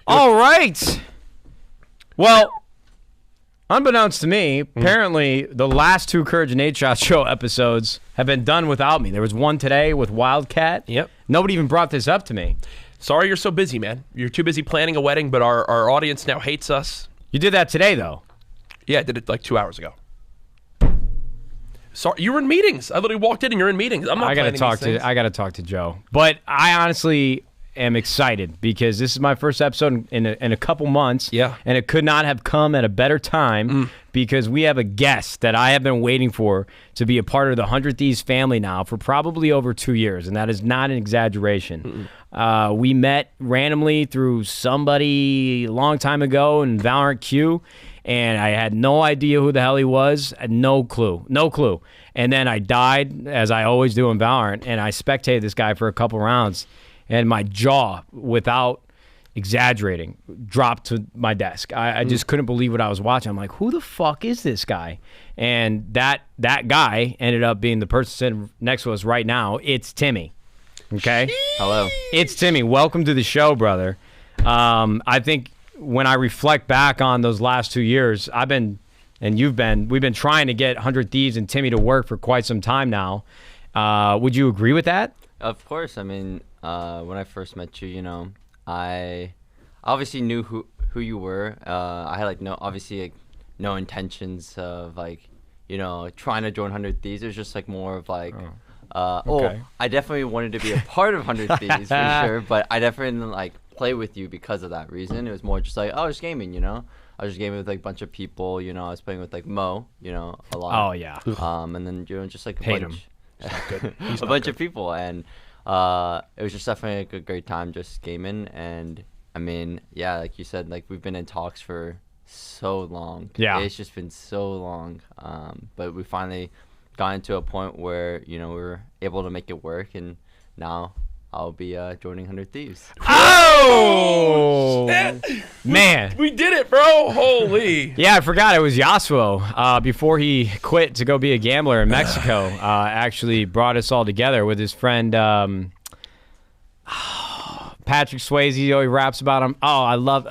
All right. Well, unbeknownst to me, apparently the last 2 CouRage Nadeshot Show episodes have been done without me. There was one today with Wildcat. Yep. Nobody even brought this up to me. Sorry you're so busy, man. You're too busy planning a wedding, but our audience now hates us. You did that today, though. Yeah, I did it like 2 hours ago. Sorry, you were in meetings. I literally walked in and you're in meetings. I'm not I gotta planning these things. I gotta talk to Joe. But I honestly am excited because this is my first episode in a couple months. Yeah. And it could not have come at a better time because we have a guest that I have been waiting for to be a part of the 100 Thieves family now for probably over 2 years, and that is not an exaggeration. We met randomly through somebody a long time ago in Valorant Q, and I had no idea who the hell he was. I had no clue. And then I died, as I always do in Valorant, and I spectated this guy for a couple rounds, and my jaw, without exaggerating, dropped to my desk. I just couldn't believe what I was watching. I'm like, who the fuck is this guy? And that guy ended up being the person sitting next to us right now. It's Timmy. Okay? Hello. It's Timmy. Welcome to the show, brother. I think when I reflect back on those last 2 years, we've been trying to get 100 Thieves and Timmy to work for quite some time now. Would you agree with that? Of course. I mean, when I first met you, I obviously knew who you were. I had no intentions of trying to join 100 Thieves. It was just like more of like, okay. I definitely wanted to be a part of 100 Thieves for sure, but I definitely didn't like play with you because of that reason. It was more just like, I was gaming, I was just gaming with like a bunch of people, I was playing with like Mo, a lot. Oh, yeah. And then just like Hate him. a bunch of people, and it was just definitely like a great time just gaming. And I mean, yeah, like you said, like we've been in talks for so long. Yeah, it's just been so long, but we finally got into a point where we were able to make it work, and now I'll be joining 100 Thieves. Oh man, we did it, bro! Holy. Yeah, I forgot it was Yasuo. Before he quit to go be a gambler in Mexico, actually brought us all together with his friend Patrick Swayze. He raps about him. Oh, I love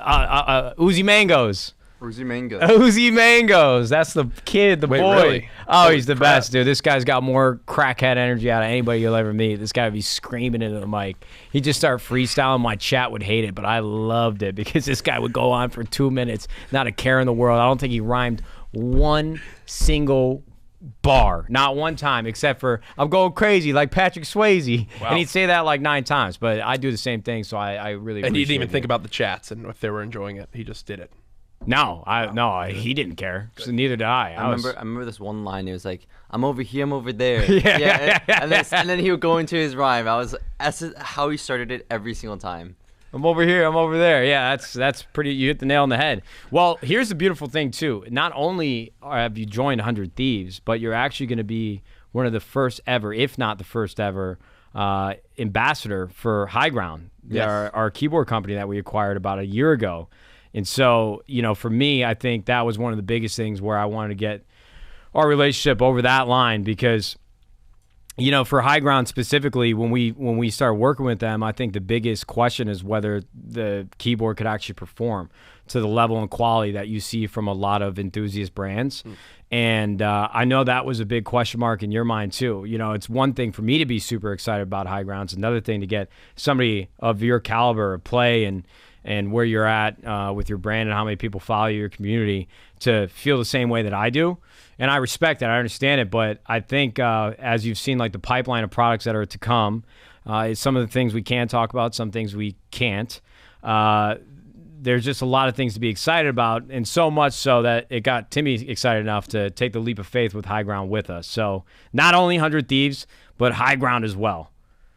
Uzi Mangoes. Uzi Mango. Uzi Mangoes. That's the kid, the Wait, boy. really? Oh, Holy he's the crap. best, dude. This guy's got more crackhead energy out of anybody you'll ever meet. This guy would be screaming into the mic. He'd just start freestyling. My chat would hate it, but I loved it because this guy would go on for 2 minutes, not a care in the world. I don't think he rhymed one single bar, not one time, except for I'm going crazy like Patrick Swayze. Wow. And he'd say that like 9 times, but I do the same thing, so I really And he didn't even appreciate think it. about the chats and if they were enjoying it. He just did it. No, he didn't care. So neither did I. I remember this one line. It was like, "I'm over here, I'm over there." Yeah. And then he would go into his rhyme. That's how he started it every single time. I'm over here, I'm over there. Yeah, that's pretty. You hit the nail on the head. Well, here's the beautiful thing too. Not only have you joined 100 Thieves, but you're actually going to be one of the first ever, if not the first ever, ambassador for High Ground, Yes. our keyboard company that we acquired about a year ago. And so, for me, I think that was one of the biggest things where I wanted to get our relationship over that line because, for High Ground specifically, when we start working with them, I think the biggest question is whether the keyboard could actually perform to the level and quality that you see from a lot of enthusiast brands. And I know that was a big question mark in your mind too. It's one thing for me to be super excited about High Ground. It's another thing to get somebody of your caliber of play and where you're at with your brand and how many people follow your community to feel the same way that I do. And I respect it. I understand it. But I think as you've seen, like the pipeline of products that are to come, some of the things we can talk about, some things we can't. There's just a lot of things to be excited about, and so much so that it got Timmy excited enough to take the leap of faith with High Ground with us. So not only 100 Thieves, but High Ground as well.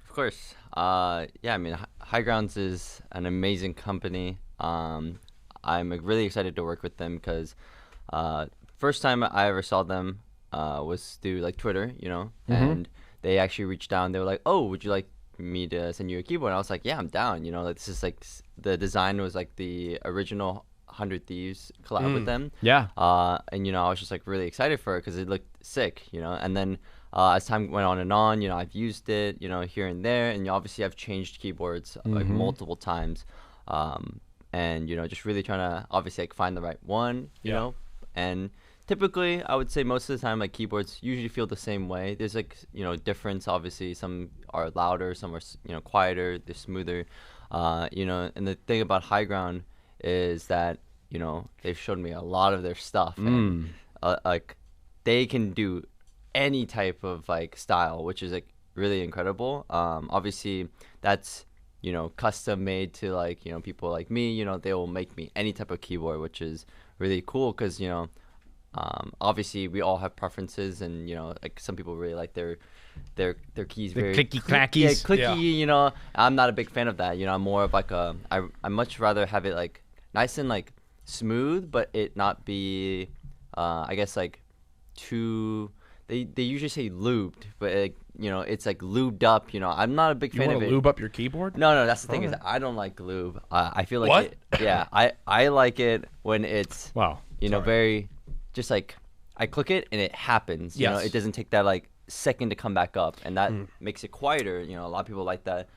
Of course. Yeah, I mean, High Grounds is an amazing company. I'm really excited to work with them because first time I ever saw them was through like Twitter, and they actually reached out and they were like, "Oh, would you like me to send you a keyboard?" And I was like, "Yeah, I'm down." Like this is like the design was like the original 100 Thieves collab with them. Yeah. And I was just like really excited for it because it looked sick, And then as time went on, I've used it, here and there, and obviously I've changed keyboards like multiple times. and just really trying to obviously like find the right one, you know, and typically I would say most of the time like keyboards usually feel the same way. There's like difference, obviously some are louder, some are quieter, they're smoother, and the thing about High Ground is that they've shown me a lot of their stuff, and like they can do any type of like style, which is like really incredible. Obviously that's custom made to like people like me. They will make me any type of keyboard, which is really cool because obviously we all have preferences, and like some people really like their keys The very clicky clackies. clicky. I'm not a big fan of that. I'm more of like I much rather have it like nice and like smooth, but it not be I guess like too. They usually say lubed, but it's like lubed up. I'm not a big fan of it. You want to lube up your keyboard? No, that's the thing is that I don't like lube. I feel like What? I like it when it's Wow. very just like I click it and it happens. Yes. It doesn't take that like second to come back up, and that makes it quieter. A lot of people like that.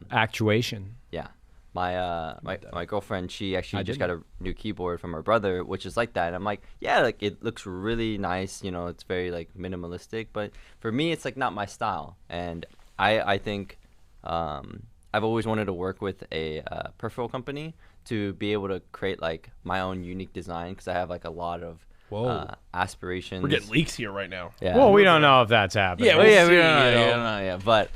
Actuation. Yeah. My girlfriend, she actually just got didn't. a new keyboard from her brother, which is like that. And I'm like, yeah, like it looks really nice. It's very like minimalistic, but for me, it's like not my style. And I think I've always wanted to work with a peripheral company to be able to create like my own unique design, because I have like a lot of aspirations. We're getting leaks here right now. Yeah. Well, we don't know if that's happening. Yeah, Well, we'll yeah, see, we don't know. you know. We don't know. Yeah, but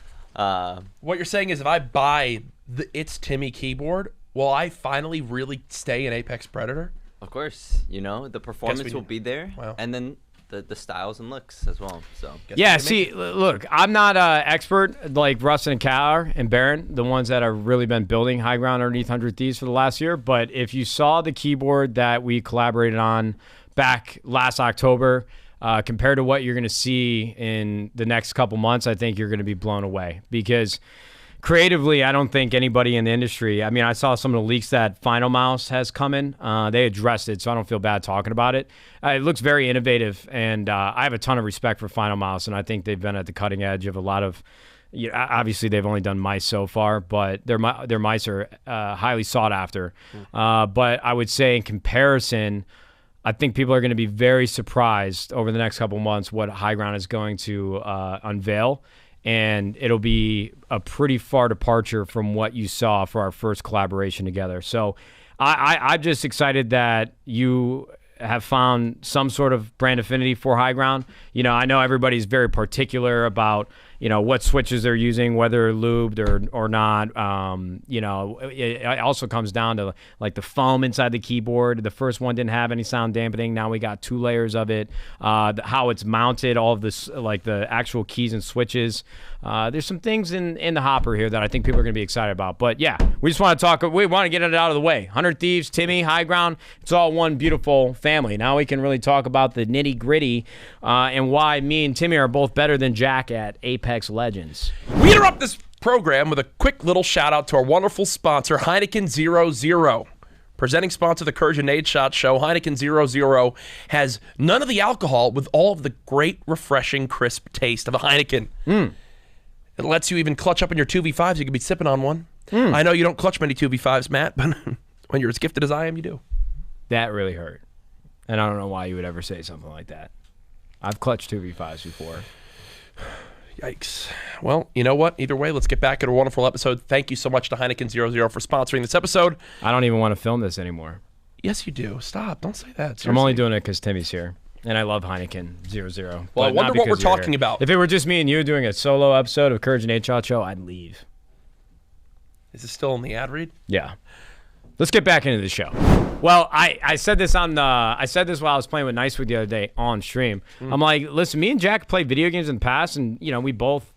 What you're saying is if I buy the iiTzTimmy keyboard, will I finally really stay an Apex Predator? of course, the performance will be there, Wow. and then the styles and looks as well. So Yeah, see, look, I'm not an expert like Russ and Cal and Baron, the ones that have really been building High Ground underneath 100 Thieves for the last year. But if you saw the keyboard that we collaborated on back last October, compared to what you're going to see in the next couple months, I think you're going to be blown away. Because creatively, I don't think anybody in the industry, I mean, I saw some of the leaks that Final Mouse has come in. They addressed it, so I don't feel bad talking about it. It looks very innovative, and I have a ton of respect for Final Mouse, and I think they've been at the cutting edge of a lot of, obviously they've only done mice so far, but their mice are highly sought after. But I would say in comparison, I think people are going to be very surprised over the next couple months what High Ground is going to unveil. And it'll be a pretty far departure from what you saw for our first collaboration together. So I'm just excited that you have found some sort of brand affinity for High Ground. I know everybody's very particular about, what switches they're using, whether lubed or not. It also comes down to like the foam inside the keyboard. The first one didn't have any sound dampening. Now we got 2 layers of it. How it's mounted, all of this, like the actual keys and switches. There's some things in the hopper here that I think people are going to be excited about. But yeah, we just want to talk. We want to get it out of the way. 100 Thieves, Timmy, High Ground. It's all one beautiful family. Now we can really talk about the nitty gritty and why me and Timmy are both better than Jack at Apex Legends. We interrupt this program with a quick little shout out to our wonderful sponsor, Heineken 00. Presenting sponsor of the CouRage Nadeshot Show, Heineken 00 has none of the alcohol with all of the great, refreshing, crisp taste of a Heineken. It lets you even clutch up in your 2v5s. You could be sipping on one. I know you don't clutch many 2v5s, Matt, but when you're as gifted as I am, you do. That really hurt. And I don't know why you would ever say something like that. I've clutched 2v5s before. Yikes. Well, you know what? Either way, let's get back at a wonderful episode. Thank you so much to Heineken 00 for sponsoring this episode. I don't even want to film this anymore. Yes, you do. Stop. Don't say that. Seriously. I'm only doing it because Timmy's here. And I love Heineken 00. Well, I but wonder not what because we're you're talking here. about. If it were just me and you doing a solo episode of CouRage Nadeshot Show, I'd leave. Is this still in the ad read? Yeah. Let's get back into the show. Well, I said this while I was playing with Nicewood the other day on stream. I'm like, listen, me and Jack played video games in the past, and we both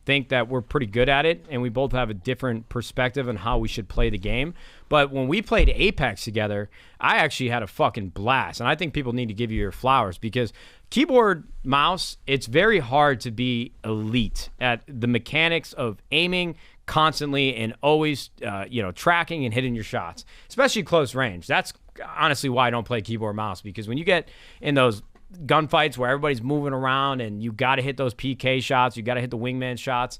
think that we're pretty good at it, and we both have a different perspective on how we should play the game. But when we played Apex together, I actually had a fucking blast, and I think people need to give you your flowers because keyboard, mouse, it's very hard to be elite at the mechanics of aiming constantly and always, tracking and hitting your shots, especially close range. That's honestly why I don't play keyboard mouse, because when you get in those gunfights where everybody's moving around and you got to hit those PK shots, you got to hit the wingman shots,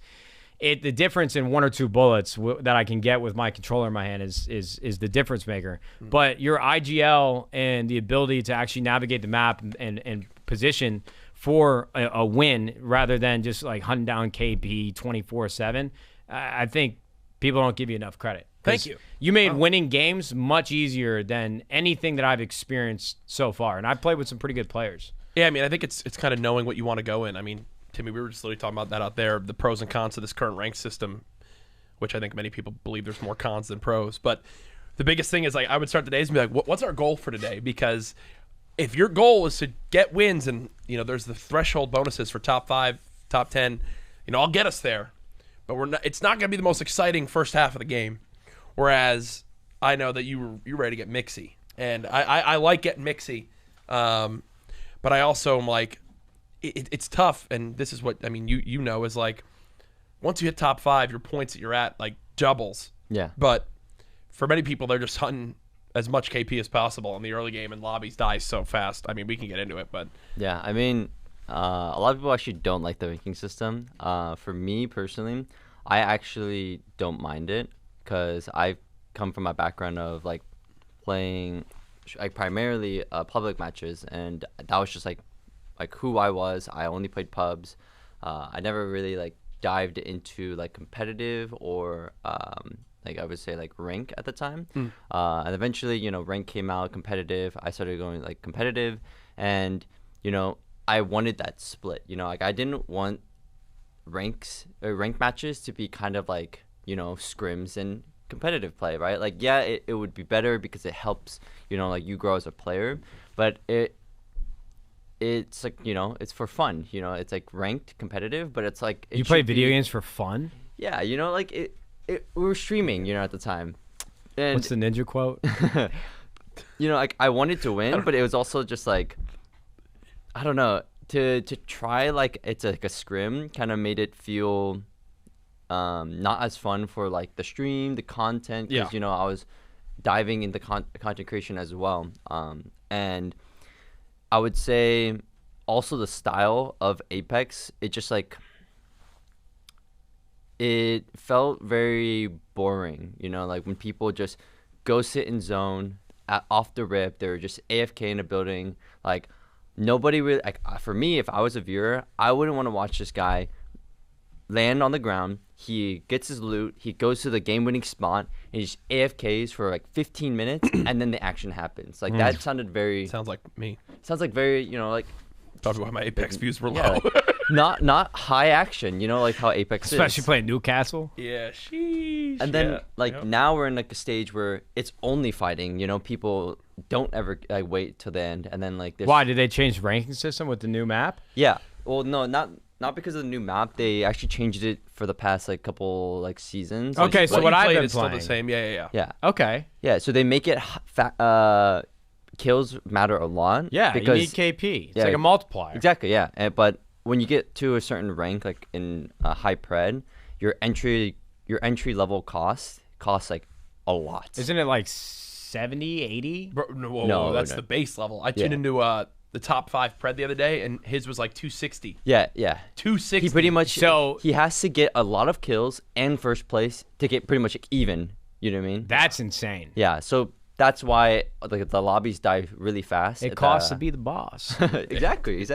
the difference in 1 or 2 bullets that I can get with my controller in my hand is the difference maker. But your IGL and the ability to actually navigate the map and position for a win rather than just like hunting down KP 24/7, I think people don't give you enough credit. Thank you. You made winning games much easier than anything that I've experienced so far, and I've played with some pretty good players. Yeah, I mean, I think it's kind of knowing what you want to go in. I mean, Timmy, we were just literally talking about that out there, the pros and cons of this current rank system, which I think many people believe there's more cons than pros. But the biggest thing is, like, I would start the days and be like, what's our goal for today? Because if your goal is to get wins and, you know, there's the threshold bonuses for top 5, top 10, you know, I'll get us there. But it's not going to be the most exciting first half of the game. Whereas I know that you're ready to get mixy. And I like getting mixy. But I also am like, it's tough, and this is what I mean. You know, is like once you hit top 5, your points that you're at like doubles. Yeah. But for many people, they're just hunting as much KP as possible in the early game, and lobbies die so fast. I mean, we can get into it, but yeah, I mean, a lot of people actually don't like the ranking system. For me personally, I actually don't mind it because I come from a background of like playing like primarily public matches, and that was just like who I was. I only played pubs. I never really like dived into like competitive or like I would say like rank at the time. And eventually, you know, rank came out, competitive. I started going like competitive, and you know, I wanted that split. You know, like I didn't want rank matches to be kind of like, you know, scrims and competitive play, right? Like, yeah, it would be better because it helps, you know, like you grow as a player, but it's like, you know, it's for fun, you know, it's like ranked competitive, but it's like you play video games for fun. Yeah, you know, like we were streaming, you know, at the time. And what's the ninja quote? You know, like I wanted to win, but it was also just like, I don't know, to try like it's like a scrim kind of made it feel not as fun for like the stream, the content, because you know, I was diving into content creation as well, and I would say also the style of Apex, it just like it felt very boring, you know, like when people just go sit in zone off the rip, they're just AFK in a building, like nobody really, like for me, if I was a viewer, I wouldn't want to watch this guy land on the ground, he gets his loot, he goes to the game-winning spot, and he just AFKs for like 15 minutes, and then the action happens. Like that sounded very... Sounds like me. Sounds like very, you know, like... Probably why my Apex views were low. Like, not high action, you know, like how Apex Especially is. playing Newcastle. Yeah, sheesh. And then, now we're in like a stage where it's only fighting, you know, people don't ever like wait till the end, and then like... Why, did they change the ranking system with the new map? Yeah. Well, no, not because of the new map. They actually changed it for the past like couple like seasons. Okay, so what I've been still playing the same. Yeah. Yeah. Okay. Yeah. So they make it kills matter a lot. Yeah, because, you need KP. It's like a multiplier. Exactly. Yeah. But when you get to a certain rank, like in high pred, your entry level costs like a lot. Isn't it like 70, 80? Bro, no, that's the base level. I tuned into the top 5 pred the other day, and his was like 260. Yeah. 260. He pretty much he has to get a lot of kills and first place to get pretty much even. You know what I mean? That's insane. Yeah. So that's why like the lobbies die really fast. It costs to be the boss. Exactly.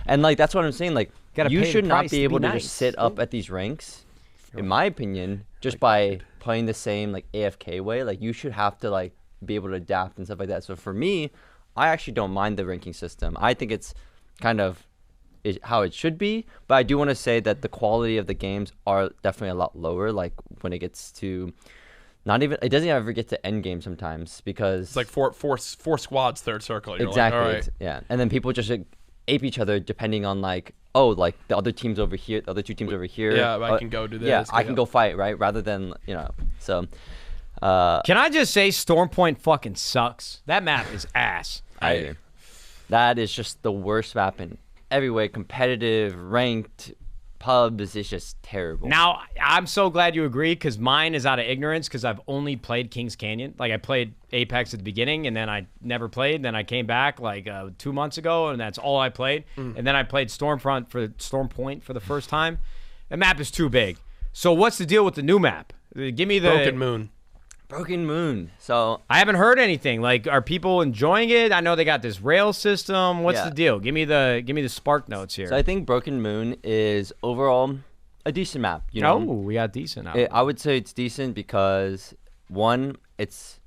And like that's what I'm saying. Like you should not be able to just sit up at these ranks, in my opinion, just by playing the same like AFK way. Like you should have to like be able to adapt and stuff like that. So for me, I actually don't mind the ranking system. I think it's kind of how it should be, but I do want to say that the quality of the games are definitely a lot lower. Like when it gets to it doesn't ever get to end game sometimes because it's like four squads, third circle. You're exactly. Like, all right. Yeah, and then people just like, ape each other depending on like, oh, like the other team's over here, the other two teams over here. Yeah, I can go do this. Yeah, I can go fight, right? Rather than, you know, so. Can I just say Storm Point fucking sucks? That map is ass. That is just the worst map in every way. Competitive, ranked, pubs is just terrible. Now, I'm so glad you agree because mine is out of ignorance because I've only played Kings Canyon. Like I played Apex at the beginning and then I never played. Then I came back like 2 months ago and that's all I played. And then I played Storm Point for the first time. The map is too big. So what's the deal with the new map? Give me the Broken Moon. Broken Moon. So I haven't heard anything. Like, are people enjoying it? I know they got this rail system. What's the deal? Give me the spark notes here. So I think Broken Moon is overall a decent map. You know, we got decent. I would say it's decent because one, it's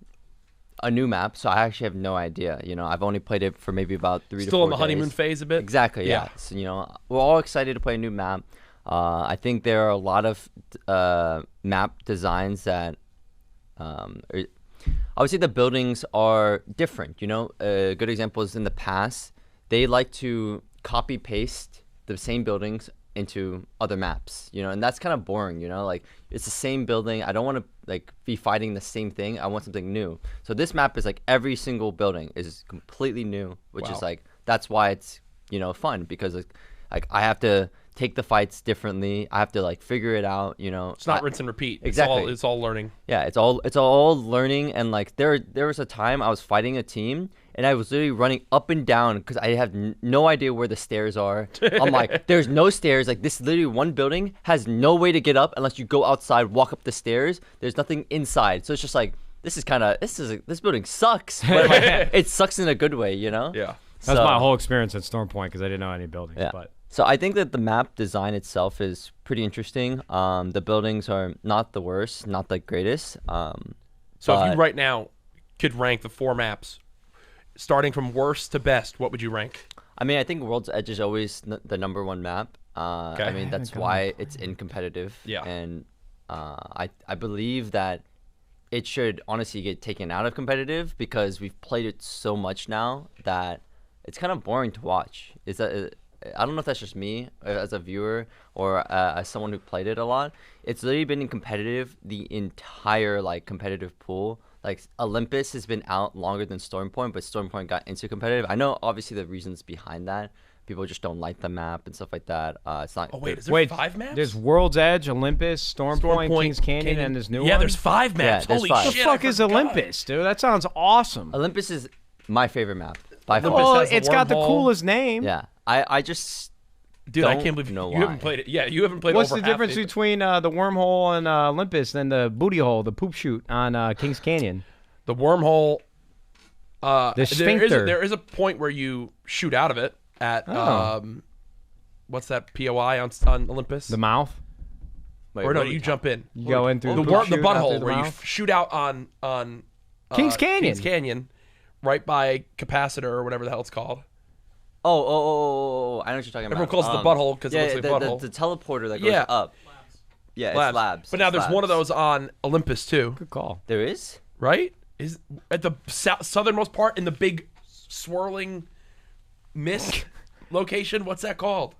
a new map, so I actually have no idea. You know, I've only played it for maybe about 3 to 4 days. Still in the honeymoon phase a bit. Exactly. Yeah. So, you know, we're all excited to play a new map. I think there are a lot of map designs that. I would say the buildings are different. You know, a good example is in the past, they like to copy paste the same buildings into other maps, you know, and that's kind of boring, you know, like it's the same building. I don't want to like be fighting the same thing. I want something new. So this map is like every single building is completely new, which is like, that's why it's, you know, fun because like I have to take the fights differently. I have to like figure it out, you know. It's not rinse and repeat. Exactly. It's all learning. Yeah, it's all learning. And like there was a time I was fighting a team and I was literally running up and down because I have no idea where the stairs are. I'm like, there's no stairs. Like this literally one building has no way to get up unless you go outside, walk up the stairs. There's nothing inside. So it's just like, this building sucks. But like, it sucks in a good way, you know? Yeah. That's my whole experience at Storm Point because I didn't know any buildings. Yeah. But so I think that the map design itself is pretty interesting. The buildings are not the worst, not the greatest. So if you right now could rank the 4 maps, starting from worst to best, what would you rank? I mean, I think World's Edge is always the #1 map. I mean, that's why it's in competitive. Yeah. And I believe that it should honestly get taken out of competitive because we've played it so much now that it's kind of boring to watch. I don't know if that's just me as a viewer or as someone who played it a lot. It's literally been in competitive the entire like competitive pool. Like Olympus has been out longer than Storm Point, but Storm Point got into competitive. I know obviously the reasons behind that. People just don't like the map and stuff like that. It's not. Oh wait, is there 5 maps? There's World's Edge, Olympus, Storm Point, Kings Canyon, and there's new one. Yeah, there's 5 maps. Yeah, Holy 5. shit! What the fuck is Olympus, dude? That sounds awesome. Olympus is my favorite map by far. Well, has the it's got the wormhole. coolest name. Yeah, I just Dude, I don't can't believe know you why. haven't played it. Yeah, you haven't played. What's over the half difference the- between the wormhole and Olympus and the booty hole, the poop chute on Kings Canyon? The wormhole? The sphincter. There is a point where you shoot out of it at what's that POI on Olympus? The mouth. Wait, or no, what are we you jump in. You go in through The the butthole the where you mouth? shoot out on Kings Canyon. Kings Canyon, right by capacitor or whatever the hell it's called. Oh, I know what you're talking about. Everyone calls it the butthole because it looks like butthole. The teleporter that goes up. Yeah, it's labs. But now It's there's one of labs. those on Olympus too, Good call. There is? right? Is at the southernmost part in the big swirling mist location. What's that called?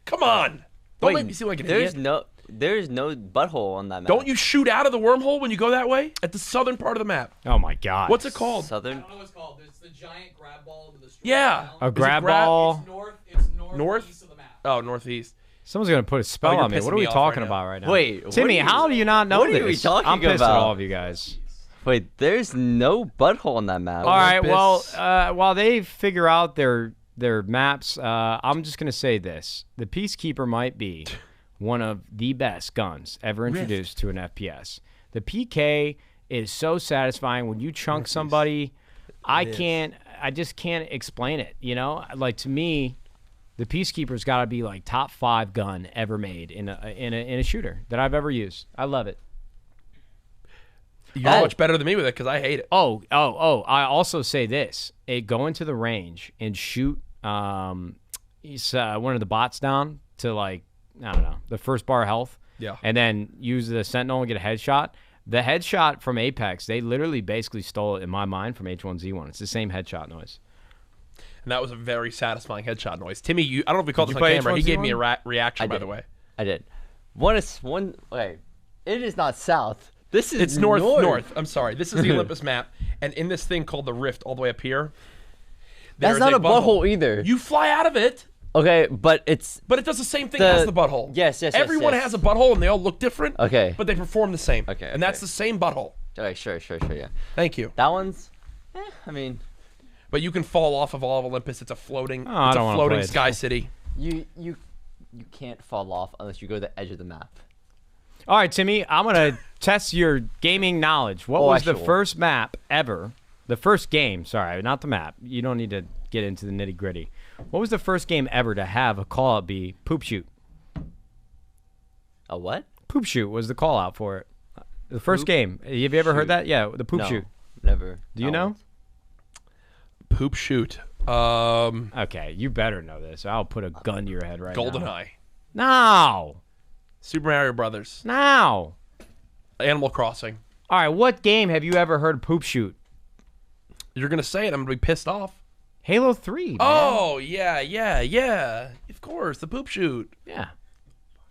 Come on! Don't make me seem like an there's idiot. There's no butthole on that map. Don't you shoot out of the wormhole when you go that way? At the southern part of the map. Oh my god. What's it called? Southern? I don't know what it's called. It's the giant grab ball with the straight Yeah. down. A Is it grab grab- ball? It's North? northeast of the map. Oh, northeast. Someone's gonna put a spell you're on me. pissing What are me we off talking right now. about right now? Wait, what Timmy, are you- how do you not know what this? are we talking I'm pissed about? at all of you guys. Wait, there's no butthole on that map. All right, well, Olympus. while they figure out their maps, I'm just gonna say this: the Peacekeeper might be one of the best guns ever introduced to an FPS. The PK is so satisfying when you chunk somebody. I just can't explain it. You know, like to me, the Peacekeeper's got to be like top 5 gun ever made in a shooter that I've ever used. I love it. You're much better than me with it because I hate it. Oh! I also say this: go into the range and shoot one of the bots down to like I don't know the first bar of health. Yeah. And then use the Sentinel and get a headshot. The headshot from Apex, they literally basically stole it in my mind from H1Z1. It's the same headshot noise. And that was a very satisfying headshot noise. Timmy, I don't know if we called Did this you on play camera. He H1Z1? gave me a reaction, by did. the way. I did. Wait, it is not south. This is It's north. I'm sorry. This is the Olympus map. And in this thing called the Rift all the way up here, That's there's not a butthole either. You fly out of it, Okay, but it's but it does the same thing as the butthole. Yes. Everyone has a butthole and they all look different. Okay. But they perform the same. Okay, And that's okay. the same butthole. okay. Sure. Yeah. Thank you. That one's. I mean, But you can fall off of all of Olympus. It's a floating, I it's don't a wanna floating play it. sky city. you can't fall off unless you go to the edge of the map. All right, Timmy, I'm going to test your gaming knowledge. What was the first map ever? The first game, sorry, not the map. You don't need to get into the nitty gritty. What was the first game ever to have a call out be poop shoot? A what? Poop shoot was the call out for it. The first game. Have you ever heard that? Yeah, the poop shoot. Never. Do you know? Poop shoot. Okay, you better know this. I'll put a gun to your head right GoldenEye. now. No. Super Mario Brothers. No. Animal Crossing. All right, what game have you ever heard poop shoot? You're going to say it. I'm going to be pissed off. Halo 3, man. Oh, yeah. Of course, the poop shoot. Yeah.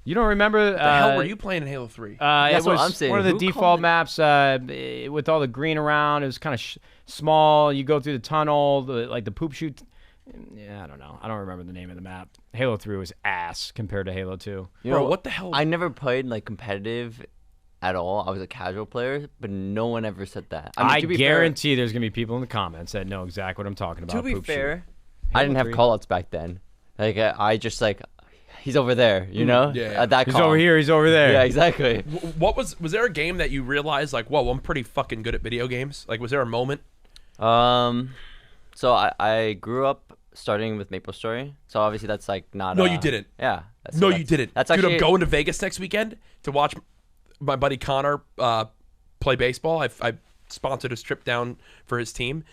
You don't remember? What the hell were you playing in Halo 3? That's it was what I'm saying. one of the Who default called maps with all the green around. It was kind of small. You go through the tunnel, like the poop shoot. Yeah, I don't know. I don't remember the name of the map. Halo 3 was ass compared to Halo 2. Bro, what the hell? I never played like competitive at all. I was a casual player, but no one ever said that. I mean, I to be guarantee there's going to be people in the comments that know exactly what I'm talking about. To be poop fair, shoot. I didn't have callouts back then. Like I just like, he's over there, you know? Yeah. That He's call. over here. He's over there. Yeah, exactly. What was there a game that you realized like, whoa, I'm pretty fucking good at video games? Like, was there a moment? So I grew up starting with MapleStory. So obviously that's like not. No, you didn't. Yeah. No, you didn't. That's Dude, actually. I'm going to Vegas next weekend to watch my buddy Connor play baseball. I sponsored his trip down for his team.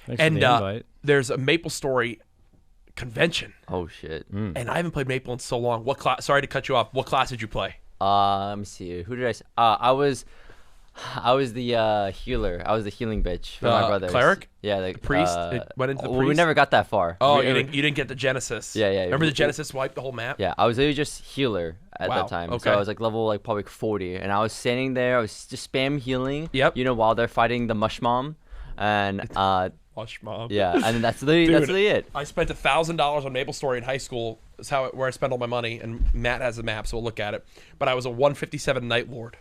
Thanks for And the invite. there's a MapleStory convention. Oh shit. And I haven't played Maple in so long. What class? Sorry to cut you off. What class did you play? Let me see. Who did I? I was the healer. I was the healing bitch for my brothers. Cleric? Yeah, the Priest? It went into the We priest? never got that far. Oh, We- you didn't get the Genesis. Yeah. Remember the Genesis wiped the whole map? Yeah, I was literally just healer at Wow, that time. okay. So I was like level like probably 40, and I was standing there. I was just spam healing. Yep. You know, while they're fighting the mush mom, and Watch mom. yeah, and that's literally it. I spent $1,000 on MapleStory in high school. Is where I spent all my money, and Matt has the map, so we'll look at it. But I was a 157 Night Lord,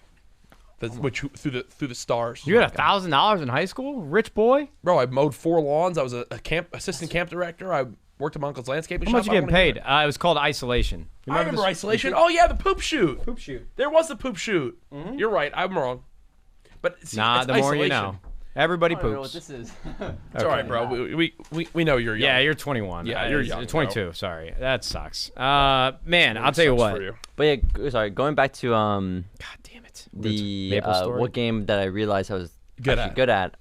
which through the stars. You had $1,000 in high school? Rich boy? Bro, I mowed 4 lawns. I was a assistant camp director. I worked at my uncle's landscaping How shop. much you getting paid? It was called Isolation. You I remember this? Isolation. Oh yeah, the poop shoot. Poop shoot. There was the poop shoot. You're right. I'm wrong. But see, Nah, it's the more you Isolation. know. Everybody I don't know what poops. this is. It's all right, bro. We know you're young. Yeah, you're 21. Yeah, you're young, 22. Sorry, that sucks. Man, I'll tell you Sucks what. for you. But yeah, sorry. Going back to God damn it. the MapleStory? what game that I realized I was Good actually at. good at.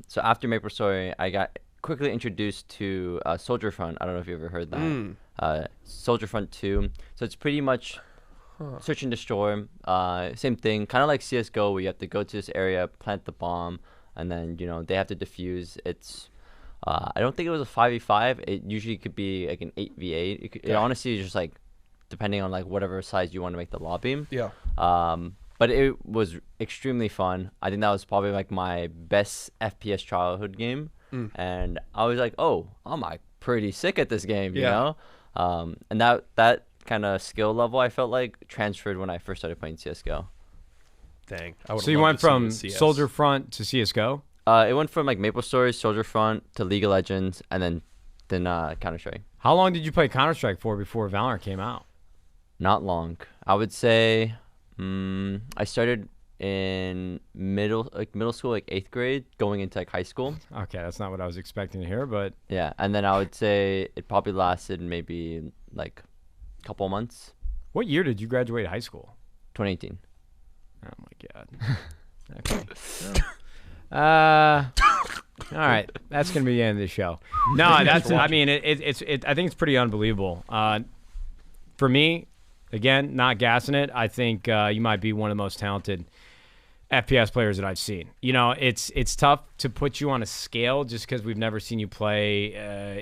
So after MapleStory, I got quickly introduced to Soldier Front. I don't know if you ever heard that. Soldier Front 2. So it's pretty much search and destroy. Same thing, kind of like CS:GO, where you have to go to this area, plant the bomb, and then they have to defuse. It's I don't think it was a 5v5. It usually could be like an 8v8. It honestly is just like depending on like whatever size you want to make the lobby. Yeah. But it was extremely fun. I think that was probably like my best FPS childhood game. And I was like, oh, I'm like pretty sick at this game, you know? And that kind of skill level, I felt like, transferred when I first started playing CSGO. Dang. So you went from Soldier Front to CSGO? It went from like MapleStory, Soldier Front, to League of Legends, and then Counter-Strike. How long did you play Counter-Strike for before Valorant came out? Not long. I would say I started in middle school, like 8th grade, going into like high school. Okay, that's not what I was expecting to hear, but Yeah, and then I would say it probably lasted maybe like a couple months. what year did you graduate high school? 2018. Oh my god. Okay. All right, that's gonna be the end of the show. No, that's. I mean, it's. I think it's pretty unbelievable. For me, again, not gassing it. I think you might be one of the most talented FPS players that I've seen. It's tough to put you on a scale just because we've never seen you play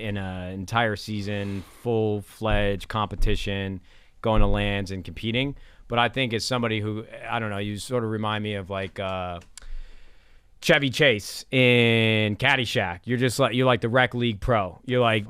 in an entire season, full-fledged competition, going to LANs and competing. But I think as somebody who, I don't know, you sort of remind me of like Chevy Chase in Caddyshack. You're like the rec league pro. You're like,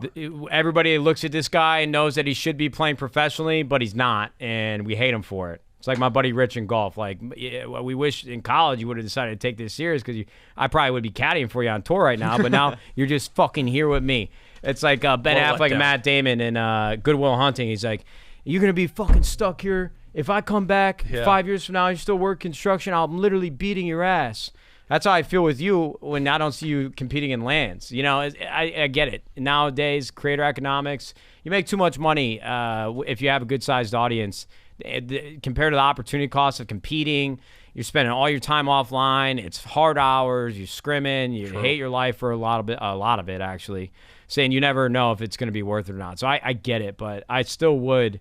everybody looks at this guy and knows that he should be playing professionally, but he's not, and we hate him for it. It's like my buddy Rich in golf. Like, we wish in college you would have decided to take this serious because I probably would be caddying for you on tour right now, but now you're just fucking here with me. It's like Ben Affleck and Matt Damon in Good Will Hunting. He's like, you're going to be fucking stuck here if I come back 5 years from now, you still work construction, I'm literally beating your ass. That's how I feel with you when I don't see you competing in lands. You know, I get it. Nowadays, creator economics, you make too much money if you have a good-sized audience. Compared to the opportunity cost of competing, you're spending all your time offline. It's hard hours. You're scrimming. You hate your life for a lot of it, actually, saying you never know if it's going to be worth it or not. So I get it, but I still would,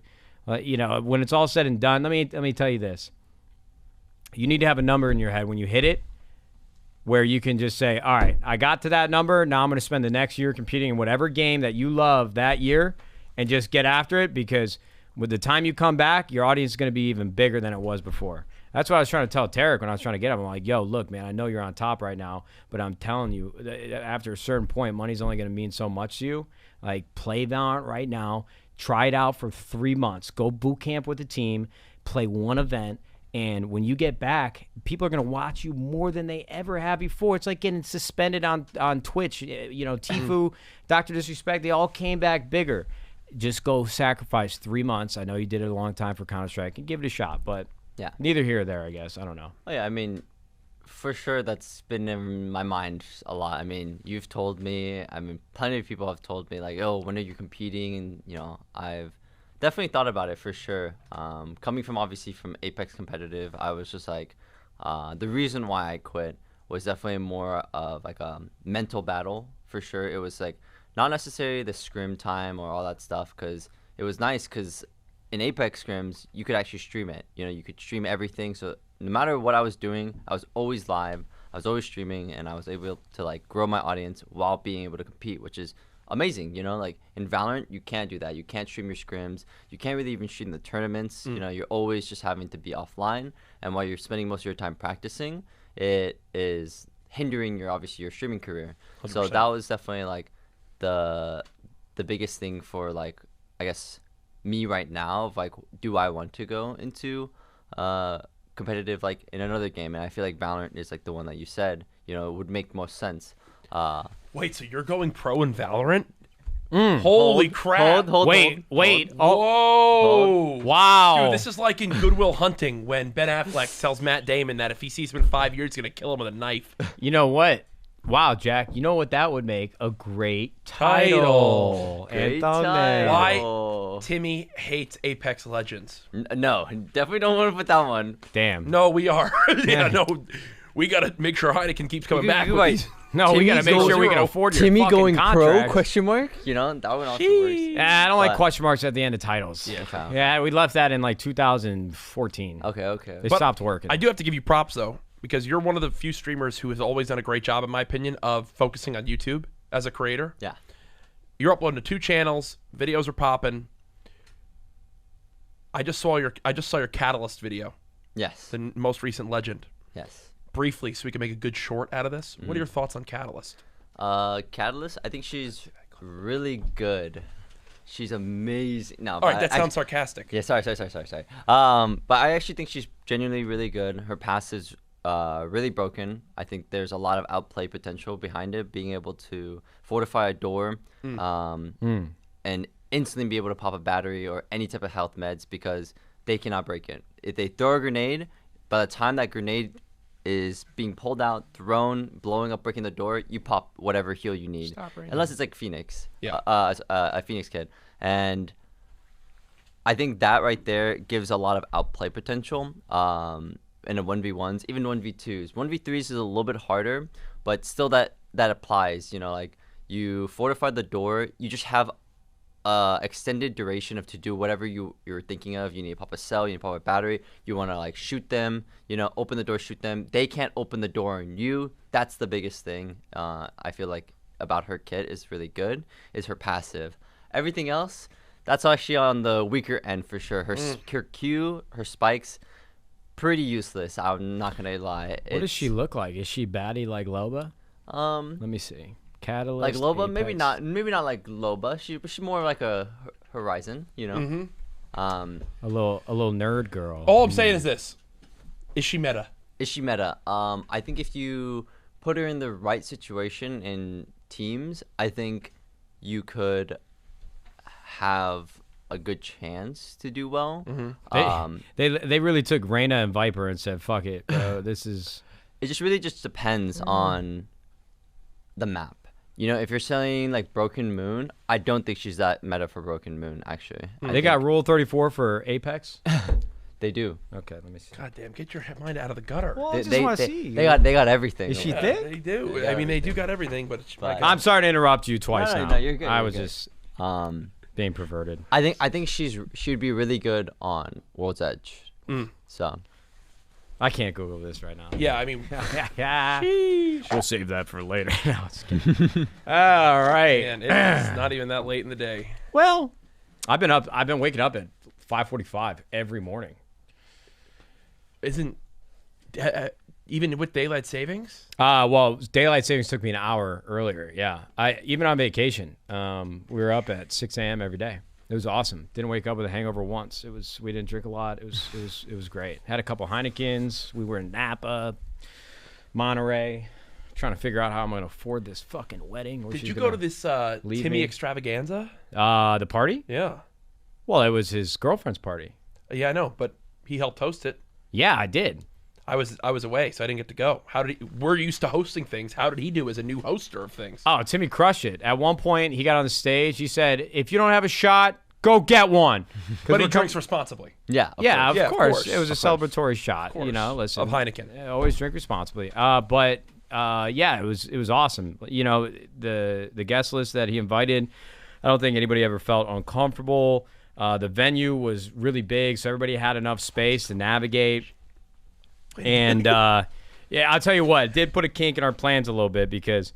you know, when it's all said and done, let me tell you this. You need to have a number in your head when you hit it, where you can just say, all right, I got to that number. Now I'm going to spend the next year competing in whatever game that you love that year and just get after it, because with the time you come back, your audience is going to be even bigger than it was before. That's what I was trying to tell Tarek when I was trying to get him. I'm like, yo, look, man, I know you're on top right now, but I'm telling you, after a certain point, money's only going to mean so much to you. Like, play Valorant right now. Try it out for 3 months. Go boot camp with the team. Play one event. And when you get back, people are going to watch you more than they ever have before. It's like getting suspended on Twitch. You know, Tfue, Dr. Disrespect, they all came back bigger. Just go sacrifice 3 months. I know you did it a long time for Counter-Strike, and give it a shot. But neither here or there, I guess. I don't know. Oh, yeah, I mean, for sure that's been in my mind a lot. I mean, you've told me. I mean, plenty of people have told me, like, oh, when are you competing? And, you know, I've definitely thought about it for sure. Coming from obviously from Apex competitive, I was just like, the reason why I quit was definitely more of like a mental battle for sure. It was like not necessarily the scrim time or all that stuff, because it was nice because in Apex scrims you could actually stream it. You know, you could stream everything. So no matter what I was doing, I was always live. I was always streaming, and I was able to like grow my audience while being able to compete, which is amazing. You know, like in Valorant, you can't do that. You can't stream your scrims. You can't really even stream the tournaments. You know, you're always just having to be offline, and while you're spending most of your time practicing, it is hindering your streaming career. 100%. So that was definitely like the biggest thing for like, I guess, me right now of like, do I want to go into competitive like in another game? And I feel like Valorant is like the one that you said, you know, it would make most sense. Wait, so you're going pro in Valorant? Holy crap. Wait. Whoa. Wow. Dude, this is like in Good Will Hunting when Ben Affleck tells Matt Damon that if he sees him in 5 years, he's going to kill him with a knife. You know what? Wow, Jack, you know what that would make? A great title. Great and thumbnail. Why Timmy hates Apex Legends? No, definitely don't want to put that one. Damn. No, we are. No. We got to make sure Heineken keeps coming back. No, we got to make sure we can afford your Timmy fucking Going contract. Pro? Question mark? You know, that one also works. Yeah, I don't like question marks at the end of titles. Yeah, okay. Yeah, we left that in like 2014. Okay. They stopped working. I do have to give you props, though, because you're one of the few streamers who has always done a great job, in my opinion, of focusing on YouTube as a creator. Yeah. You're uploading to 2 channels. Videos are popping. I just saw your Catalyst video. Yes. The most recent Legend. Yes. Briefly, so we can make a good short out of this. What are your thoughts on Catalyst? Catalyst, I think she's really good. She's amazing. No, all right, that sounds sarcastic. Yeah, sorry. But I actually think she's genuinely really good. Her pass is really broken. I think there's a lot of outplay potential behind it, being able to fortify a door and instantly be able to pop a battery or any type of health meds, because they cannot break it. If they throw a grenade, by the time that grenade is being pulled out, thrown, blowing up, breaking the door, you pop whatever heal you need. Unless it's like Phoenix. Yeah. A Phoenix kid. And I think that right there gives a lot of outplay potential in a 1v1s, even 1v2s. 1v3s is a little bit harder, but still that applies. You know, like you fortify the door, you just have extended duration to do whatever you're thinking of. You need to pop a cell, you need to pop a battery, you want to like shoot them, you know, open the door, shoot them. They can't open the door on you. That's the biggest thing I feel like about her kit is really good, is her passive. Everything else, that's actually on the weaker end for sure. Her Q, her spikes, pretty useless. I'm not gonna lie. What does she look like? Is she baddie like Loba? Let me see. Catalyst, like Loba, Apex. maybe not like Loba. She's more like a Horizon, you know. A little nerd girl. All I'm saying is this: is she meta? Is she meta? I think if you put her in the right situation in teams, I think you could have a good chance to do well. They really took Reyna and Viper and said, "Fuck it, bro. This is." It just really just depends on the map. You know, if you're saying like Broken Moon, I don't think she's that meta for Broken Moon. Actually, They got Rule 34 for Apex. they do. Okay, let me see. God damn, get your mind out of the gutter. Well, I just want to see. They got everything. Is she Yeah, thick? they do. They I mean, they everything. do got everything, but it's But- I'm sorry to interrupt you twice No, now. no, you're good, I you're was good. just Um, being perverted. I think she'd be really good on World's Edge. So I can't Google this right now. yeah, I mean, We'll save that for later. No, it's kidding. All right. man, it's not even that late in the day. Well, I've been waking up at 5:45 every morning. Isn't even with daylight savings? Well, daylight savings took me an hour earlier. Yeah, even on vacation, we were up at 6 a.m. every day. It was awesome. Didn't wake up with a hangover once. We didn't drink a lot. It was great. Had a couple Heinekens. We were in Napa, Monterey, trying to figure out how I'm going to afford this fucking wedding. Did you go to this leave Timmy me. extravaganza? The party? Yeah. Well, it was his girlfriend's party. Yeah, I know, but he helped host it. Yeah, I did. I was away, so I didn't get to go. How did he? We're used to hosting things. How did he do as a new hoster of things? Oh, Timmy crushed it. At one point, he got on the stage. He said, "If you don't have a shot, go get one." But he drinks responsibly. yeah, of Yeah, course. of Of course. course. It was a celebratory shot. You know, listen. Of Heineken. Always drink responsibly. Yeah, it was awesome. You know, the guest list that he invited, I don't think anybody ever felt uncomfortable. The venue was really big, so everybody had enough space to navigate. And yeah, I'll tell you what, it did put a kink in our plans a little bit because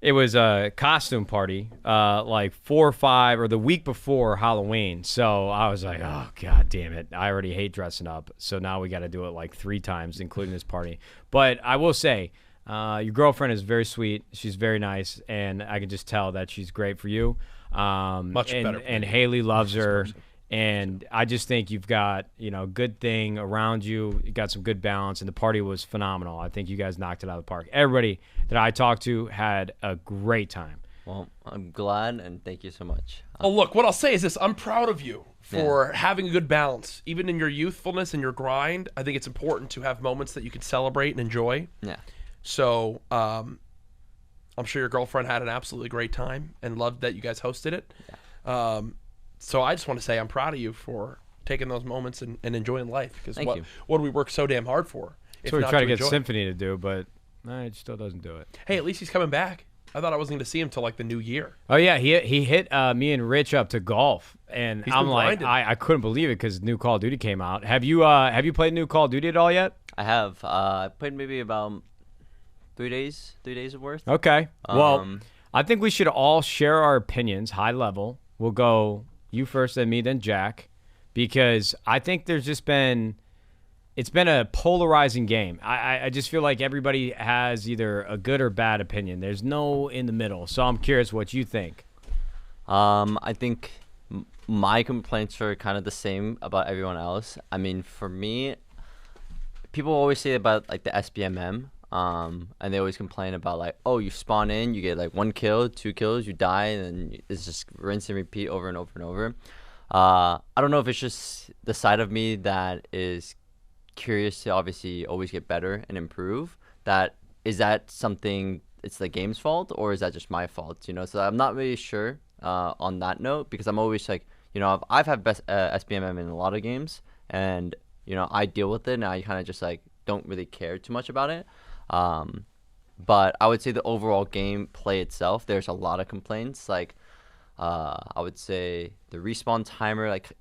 it was a costume party, like 4 or 5 or the week before Halloween. So I was like, oh god damn it, I already hate dressing up. So now we got to do it like 3 times, including this party. But I will say, your girlfriend is very sweet. She's very nice, and I can just tell that she's great for you. Much better. And Haley loves her. And I just think you've got, good thing around you. You got some good balance, and the party was phenomenal. I think you guys knocked it out of the park. Everybody that I talked to had a great time. Well, I'm glad, and thank you so much. Oh, look, what I'll say is this. I'm proud of you for having a good balance. Even in your youthfulness and your grind, I think it's important to have moments that you can celebrate and enjoy. Yeah. So I'm sure your girlfriend had an absolutely great time and loved that you guys hosted it. Yeah. So I just want to say I'm proud of you for taking those moments and enjoying life. Because Thank you. what do we work so damn hard for? That's what we try to get enjoy? Symphony to do, but it still doesn't do it. Hey, at least he's coming back. I thought I wasn't going to see him till like the new year. Oh, yeah, he hit me and Rich up to golf, and He's I'm been like, grinding. I couldn't believe it because new Call of Duty came out. Have you played new Call of Duty at all yet? I have. I played maybe about 3 days worth. Okay. Well, Um, I think we should all share our opinions, high level. We'll go you first, then me, then Jack, because I think it's been a polarizing game. I just feel like everybody has either a good or bad opinion. There's no in the middle. So I'm curious what you think. I think my complaints are kind of the same about everyone else. I mean, for me, people always say about like the SBMM, and they always complain about like, oh, you spawn in, you get like 1 kill, 2 kills, you die, and then it's just rinse and repeat over and over and over. I don't know if it's just the side of me that is curious to obviously always get better and improve. Is that something, it's the game's fault, or is that just my fault? So I'm not really sure on that note, because I'm always like, I've had best SBMM in a lot of games, and I deal with it, and I kind of just like don't really care too much about it. But I would say the overall gameplay itself, there's a lot of complaints. Like I would say the respawn timer, like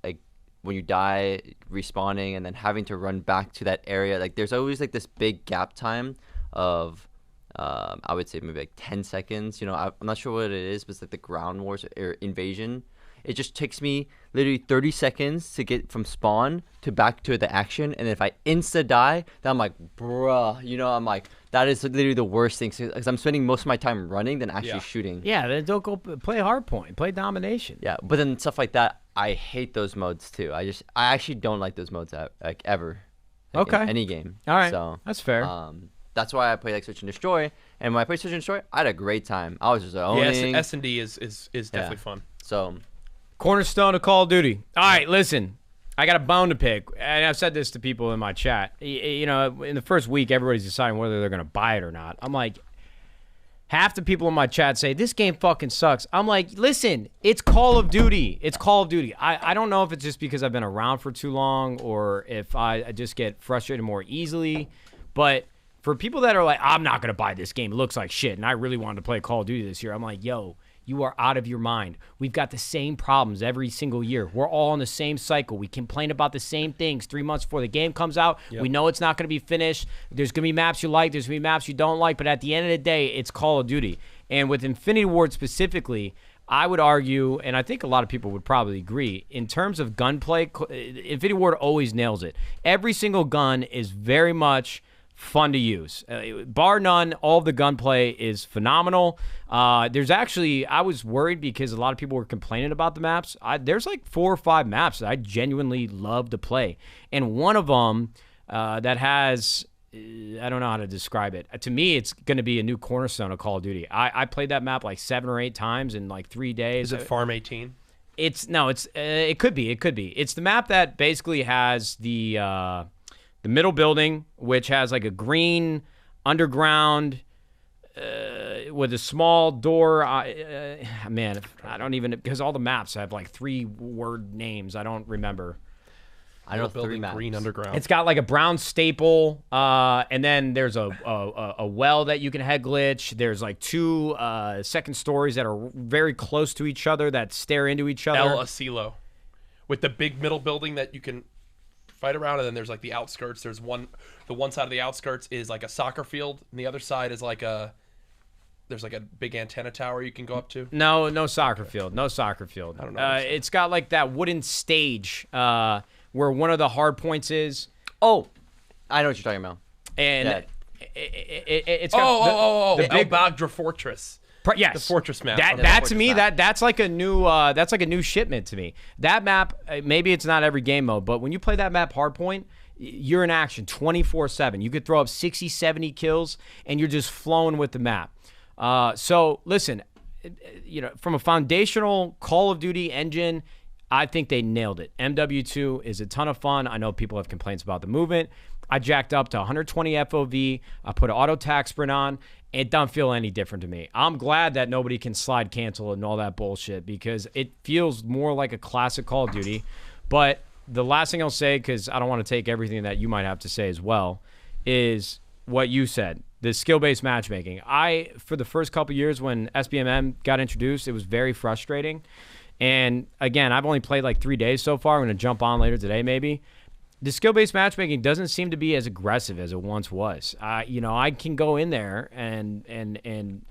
when you die, respawning, and then having to run back to that area. Like there's always like this big gap time of I would say maybe like 10 seconds. I'm not sure what it is, but it's like the ground wars or invasion. It just takes me literally 30 seconds to get from spawn to back to the action. And if I insta die, then I'm like, bruh, I'm like, that is literally the worst thing. Because I'm spending most of my time running than actually shooting. Yeah, then don't go play hardpoint. Play domination. Yeah, but then stuff like that, I hate those modes too. I actually don't like those modes like ever. Like, Okay. in any game. All right. So That's fair. that's why I play like Search and Destroy. And when I play Search and Destroy, I had a great time. I was just Yeah, owning. S&D is definitely fun. So Cornerstone of Call of Duty. All right, listen. I got a bone to pick, and I've said this to people in my chat. You know, in the first week, everybody's deciding whether they're going to buy it or not. I'm like, half the people in my chat say, this game fucking sucks. I'm like, listen, it's Call of Duty. It's Call of Duty. I don't know if it's just because I've been around for too long or if I just get frustrated more easily, but for people that are like, I'm not going to buy this game, it looks like shit, and I really wanted to play Call of Duty this year, I'm like, yo, you are out of your mind. We've got the same problems every single year. We're all on the same cycle. We complain about the same things 3 months before the game comes out. Yep. We know it's not going to be finished. There's going to be maps you like. There's going to be maps you don't like. But at the end of the day, it's Call of Duty. And with Infinity Ward specifically, I would argue, and I think a lot of people would probably agree, in terms of gunplay, Infinity Ward always nails it. Every single gun is very much fun to use. Bar none, all of the gunplay is phenomenal. There's actually, I was worried because a lot of people were complaining about the maps. There's like 4 or 5 maps that I genuinely love to play. And one of them that has, I don't know how to describe it. To me, it's going to be a new cornerstone of Call of Duty. I played that map like 7 or 8 times in like 3 days. Is it Farm 18? It could be. It's the map that basically has the middle building, which has like a green underground with a small door. Man, I don't even, because all the maps have like 3-word names. I don't remember. I know 3 maps. Green underground. It's got like a brown staple, and then there's a well that you can head glitch. There's like 2 second stories that are very close to each other that stare into each other. El Asilo, with the big middle building that you can fight around, and then there's like the outskirts. The one side of the outskirts is like a soccer field, and the other side is like there's like a big antenna tower you can go up to. No soccer field. No soccer field. I don't know. It's got like that wooden stage where one of the hard points is. Oh, I know what you're talking about. And it's got the big Bagdra Fortress. Yes, the fortress map. That to me, that's like a new shipment to me. That map, maybe it's not every game mode, but when you play that map hardpoint, you're in action 24/7. You could throw up 60, 70 kills, and you're just flowing with the map. So listen, you know, from a foundational Call of Duty engine, I think they nailed it. MW2 is a ton of fun. I know people have complaints about the movement. I jacked up to 120 FOV. I put an auto tac sprint on. It doesn't feel any different to me. I'm glad that nobody can slide cancel and all that bullshit because it feels more like a classic Call of Duty. But the last thing I'll say, because I don't want to take everything that you might have to say as well, is what you said, the skill-based matchmaking. For the first couple years when SBMM got introduced, it was very frustrating. And again, I've only played like 3 days so far. I'm going to jump on later today maybe. The skill-based matchmaking doesn't seem to be as aggressive as it once was. You know, I can go in there and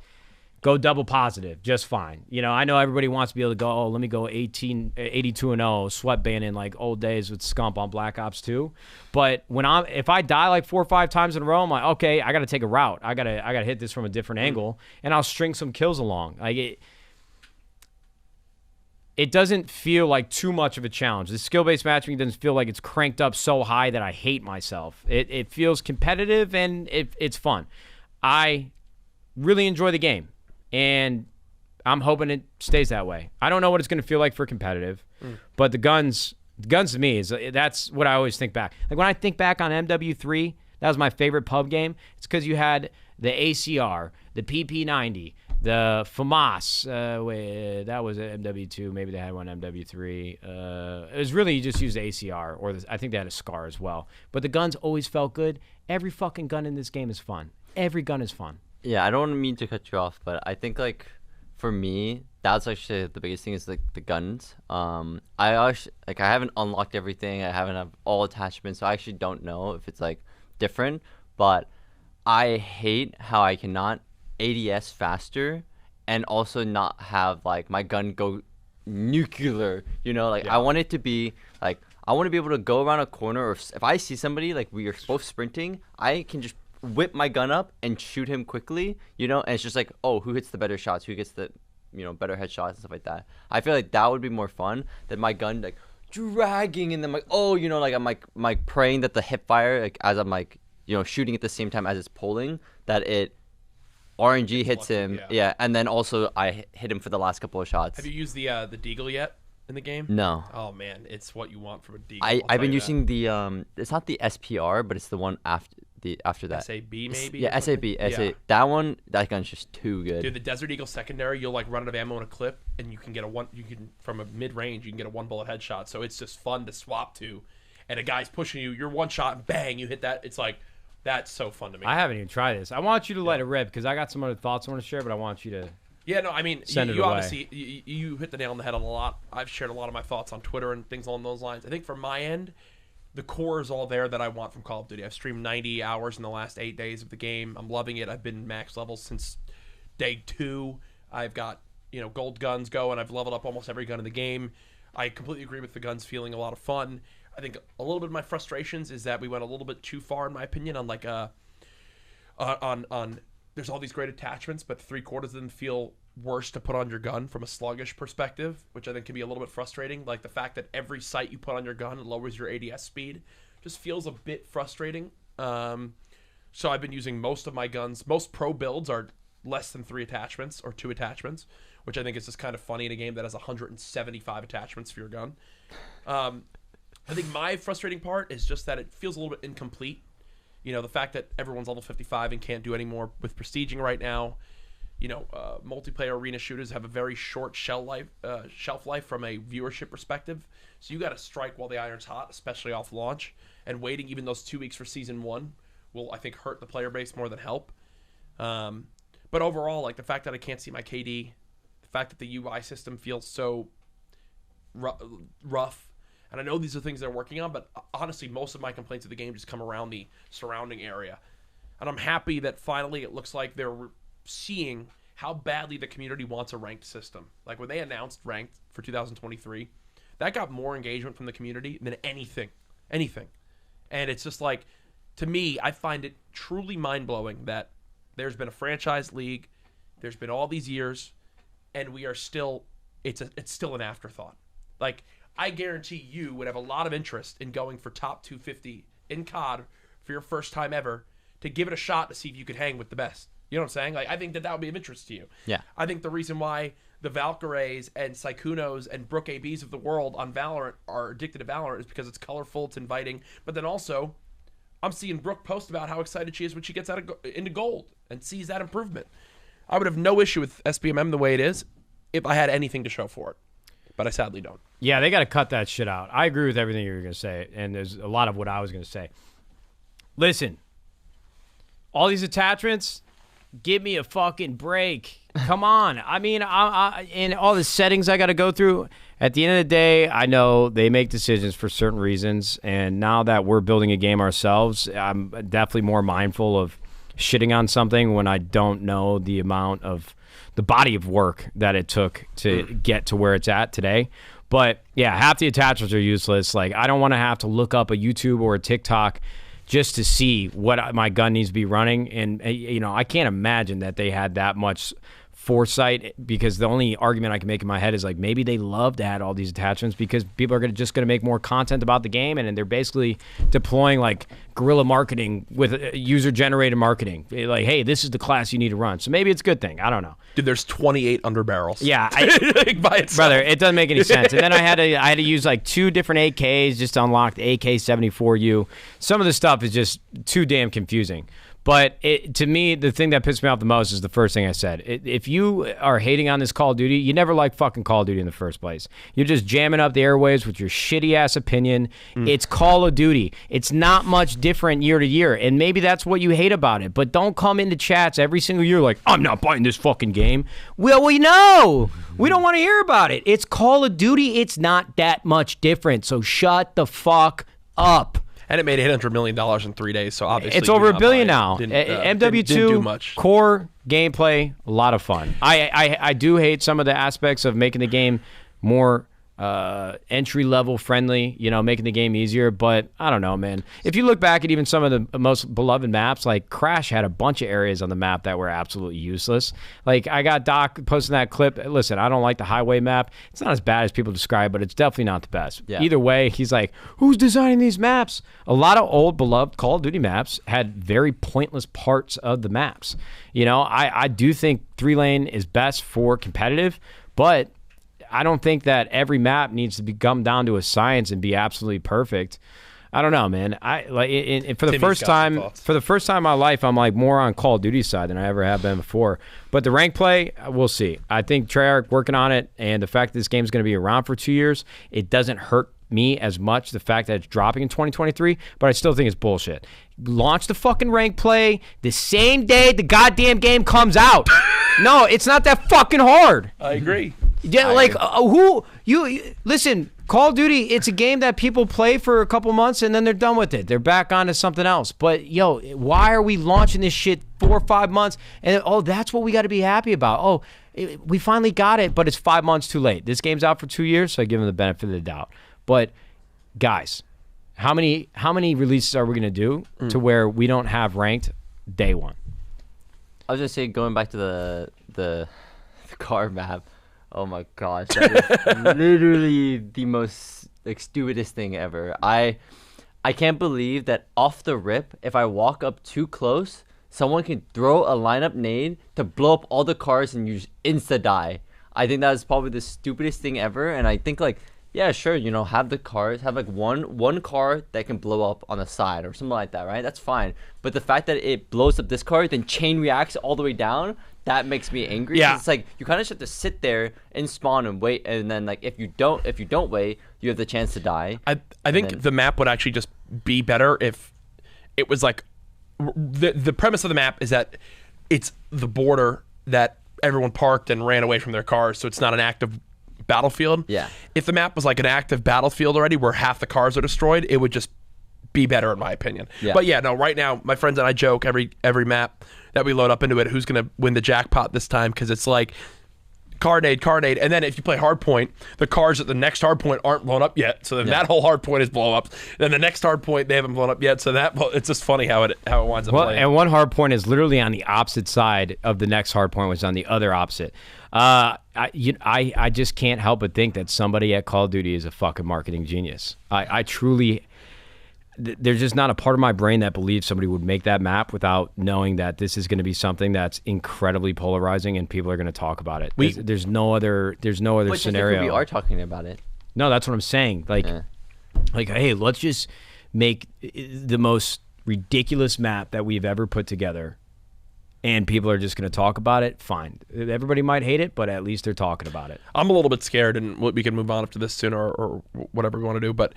go double positive just fine. You know, I know everybody wants to be able to go, oh, let me go 82-0, sweat banning like old days with Scump on Black Ops 2. But if I die like 4 or 5 times in a row, I'm like, okay, I got to take a route. I got to hit this from a different angle, and I'll string some kills along. Like it doesn't feel like too much of a challenge. The skill-based matchmaking doesn't feel like it's cranked up so high that I hate myself. It feels competitive, and it's fun. I really enjoy the game, and I'm hoping it stays that way. I don't know what it's going to feel like for competitive, but the guns to me, that's what I always think back. Like when I think back on MW3, that was my favorite pub game. It's because you had the ACR, the PP90, the FAMAS, that was MW2. Maybe they had one MW3. It was really, you just used the ACR, or I think they had a SCAR as well. But the guns always felt good. Every fucking gun in this game is fun. Every gun is fun. Yeah, I don't mean to cut you off, but I think like for me, that's actually the biggest thing is like the guns. I haven't unlocked everything. I haven't have all attachments, so I actually don't know if it's like different. But I hate how I cannot ADS faster and also not have like my gun go nuclear, you know, like I want it to be like, I want to be able to go around a corner, or if I see somebody like we are both sprinting, I can just whip my gun up and shoot him quickly, you know, and it's just like, oh, who hits the better shots, who gets the, you know, better headshots and stuff like that. I feel like that would be more fun than my gun like dragging, and then like, oh, you know, like I'm like praying that the hip fire, like as I'm like, you know, shooting at the same time as it's pulling, that it RNG hits him, yeah, and then also I hit him for the last couple of shots. Have you used the Deagle yet? in the game? No. Oh man, it's what you want from a deagle. I've been using the it's not the SPR, but it's the one after that. SAB maybe. Yeah, or something? SAB. Yeah. That one. That gun's just too good. Dude, the Desert Eagle secondary, you'll like run out of ammo in a clip, and you can get from a mid range, you can get a 1-bullet headshot. So it's just fun to swap to, and a guy's pushing you, you're one shot, and bang, you hit that. It's like that's so fun to me. I haven't even tried this. I want you to let it rip because I got some other thoughts I want to share, but I want you to. Yeah, no, I mean, Send it you away. obviously you hit the nail on the head on a lot. I've shared a lot of my thoughts on Twitter and things along those lines. I think from my end, the core is all there that I want from Call of Duty. I've streamed 90 hours in the last 8 days of the game. I'm loving it. I've been max levels since day 2. I've got gold guns going. I've leveled up almost every gun in the game. I completely agree with the guns feeling a lot of fun. I think a little bit of my frustrations is that we went a little bit too far, in my opinion, on like on there's all these great attachments, but 3/4 of them feel worse to put on your gun from a sluggish perspective, which I think can be a little bit frustrating. Like the fact that every sight you put on your gun lowers your ADS speed just feels a bit frustrating. So I've been using most of my guns. Most pro builds are less than 3 attachments or 2 attachments, which I think is just kind of funny in a game that has 175 attachments for your gun. I think my frustrating part is just that it feels a little bit incomplete. The fact that everyone's level 55 and can't do any more with prestiging right now. Multiplayer arena shooters have a very short shelf life from a viewership perspective. So you got to strike while the iron's hot, especially off launch. And waiting even those 2 weeks for Season 1 will, I think, hurt the player base more than help. But overall, like the fact that I can't see my KD, the fact that the UI system feels so rough. And I know these are things they're working on, but honestly, most of my complaints of the game just come around the surrounding area. And I'm happy that finally it looks like they're seeing how badly the community wants a ranked system. Like when they announced ranked for 2023, that got more engagement from the community than anything. And it's just like, to me, I find it truly mind-blowing that there's been a franchise league, there's been all these years, and we are still, it's still an afterthought. Like, I guarantee you would have a lot of interest in going for top 250 in COD for your first time ever to give it a shot to see if you could hang with the best. You know what I'm saying? Like, I think that would be of interest to you. Yeah. I think the reason why the Valkyraes and Sykunos and Brook ABs of the world on Valorant are addicted to Valorant is because it's colorful, it's inviting. But then also, I'm seeing Brooke post about how excited she is when she gets into gold and sees that improvement. I would have no issue with SBMM the way it is if I had anything to show for it. But I sadly don't. Yeah, they got to cut that shit out. I agree with everything you were going to say, and there's a lot of what I was going to say. Listen, all these attachments, give me a fucking break. Come on. I mean, in all the settings I got to go through, at the end of the day, I know they make decisions for certain reasons, and now that we're building a game ourselves, I'm definitely more mindful of shitting on something when I don't know the amount of the body of work that it took to get to where it's at today. But yeah, half the attachments are useless. Like, I don't want to have to look up a YouTube or a TikTok just to see what my gun needs to be running. And, I can't imagine that they had that much foresight, because the only argument I can make in my head is like, maybe they love to add all these attachments because people are just going to make more content about the game, and they're basically deploying like guerrilla marketing with user-generated marketing. Like, hey, this is the class you need to run. So maybe it's a good thing. I don't know. Dude, there's 28 under barrels. Yeah, by itself. brother, it doesn't make any sense. And then I had to use like 2 different AKs just to unlock the AK-74U. Some of the stuff is just too damn confusing. But to me, the thing that pissed me off the most is the first thing I said. If you are hating on this Call of Duty, you never liked fucking Call of Duty in the first place. You're just jamming up the airwaves with your shitty-ass opinion. It's Call of Duty. It's not much different year to year, and maybe that's what you hate about it. But don't come into chats every single year like, I'm not buying this fucking game. Well, we know. We don't want to hear about it. It's Call of Duty. It's not that much different, so shut the fuck up. And it made $800 million in 3 days, so obviously it's over $1 billion now. Didn't MW2 do much. core gameplay, a lot of fun. I do hate some of the aspects of making the game more entry level friendly, making the game easier, but I don't know, man. If you look back at even some of the most beloved maps, like Crash had a bunch of areas on the map that were absolutely useless. Like, I got Doc posting that clip. Listen, I don't like the highway map. It's not as bad as people describe, but it's definitely not the best. Yeah. Either way, he's like, who's designing these maps? A lot of old beloved Call of Duty maps had very pointless parts of the maps. I do think 3-lane is best for competitive, but I don't think that every map needs to come down to a science and be absolutely perfect. I don't know, man. I like for the first time in my life, I'm like more on Call of Duty side than I ever have been before. But the rank play, we'll see. I think Treyarch working on it, and the fact that this game's going to be around for 2 years, it doesn't hurt me as much, the fact that it's dropping in 2023, but I still think it's bullshit. Launch the fucking rank play the same day the goddamn game comes out. No, it's not that fucking hard. I agree. Yeah, listen, Call of Duty, it's a game that people play for a couple months and then they're done with it. They're back onto something else. But, yo, why are we launching this shit 4 or 5 months? And, that's what we got to be happy about. We finally got it, but it's 5 months too late. This game's out for 2 years, so I give them the benefit of the doubt. But, guys, how many releases are we going to do to where we don't have ranked day one? I was just saying, going back to the car map. Oh my gosh, that is literally the most stupidest thing ever. I can't believe that off the rip, if I walk up too close, someone can throw a lineup nade to blow up all the cars and you just insta-die. I think that is probably the stupidest thing ever, and I think yeah, sure, have the cars, have one car that can blow up on the side or something like that, right? That's fine. But the fact that it blows up this car, then chain reacts all the way down, that makes me angry. Yeah. It's like you kind of just have to sit there and spawn and wait, and then if you don't wait, you have the chance to die. I think the map would actually just be better if it was like the premise of the map is that it's the border that everyone parked and ran away from their cars, so it's not an active battlefield. Yeah. If the map was like an active battlefield already where half the cars are destroyed, it would just be better in my opinion. Yeah. But yeah, no, right now my friends and I joke every map that we load up into it, who's going to win the jackpot this time, because it's like car nade, and then if you play hardpoint, the cars at the next hardpoint aren't blown up yet, so then that whole hardpoint is blow up. Then the next hardpoint they haven't blown up yet, so it's just funny how it winds up playing. And one hardpoint is literally on the opposite side of the next hardpoint, which is on the other opposite. I just can't help but think that somebody at Call of Duty is a fucking marketing genius. I truly. There's just not a part of my brain that believes somebody would make that map without knowing that this is going to be something that's incredibly polarizing and people are going to talk about it. There's no other scenario. We are talking about it. No, that's what I'm saying. Like, hey, let's just make the most ridiculous map that we've ever put together, and people are just going to talk about it. Fine, everybody might hate it, but at least they're talking about it. I'm a little bit scared, and we can move on after this soon or whatever we want to do, but.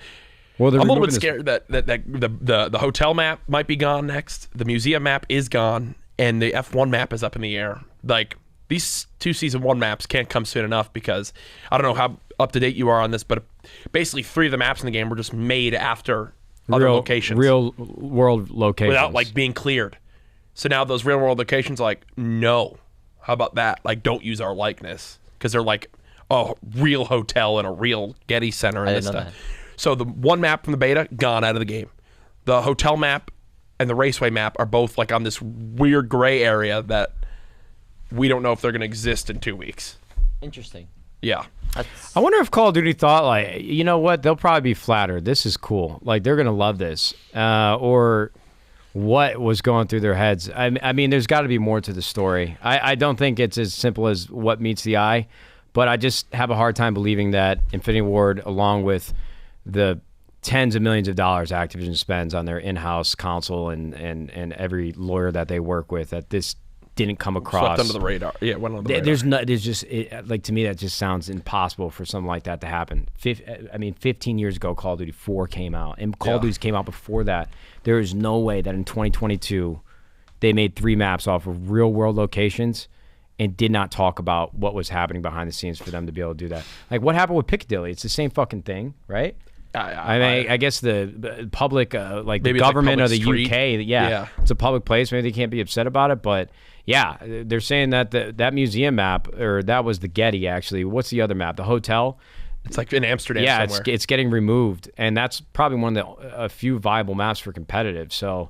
Well, I'm a little bit scared that the hotel map might be gone next. The museum map is gone, and the F1 map is up in the air. Like, these 2 season 1 maps can't come soon enough, because I don't know how up to date you are on this, but basically 3 of the maps in the game were just made after other locations, real world locations, without being cleared. So now those real world locations are like, no, how about that? Like, don't use our likeness, because they're like a real hotel and a real Getty Center and this stuff. So the one map from the beta, gone out of the game. The hotel map and the raceway map are both like on this weird gray area that we don't know if they're going to exist in 2 weeks. Interesting. Yeah. I wonder if Call of Duty thought, like, you know what, they'll probably be flattered. This is cool. Like, they're going to love this. Or what was going through their heads. I mean, there's got to be more to the story. I don't think it's as simple as what meets the eye, but I just have a hard time believing that Infinity Ward, along with the tens of millions of dollars Activision spends on their in-house counsel and every lawyer that they work with, that this didn't come across. Swept under the radar. Yeah, it went under the radar. There's just, like, to me, that just sounds impossible for something like that to happen. 15 years ago, Call of Duty 4 came out, and Call of Duty came out before that. There is no way that in 2022 they made 3 maps off of real-world locations and did not talk about what was happening behind the scenes for them to be able to do that. Like, what happened with Piccadilly? It's the same fucking thing, right? I guess the public, like the government or the street. UK, it's a public place. Maybe they can't be upset about it, but yeah, they're saying that that museum map, or that was the Getty actually. What's the other map? The hotel. It's like in Amsterdam. Yeah, somewhere. it's getting removed, and that's probably one of a few viable maps for competitive. So,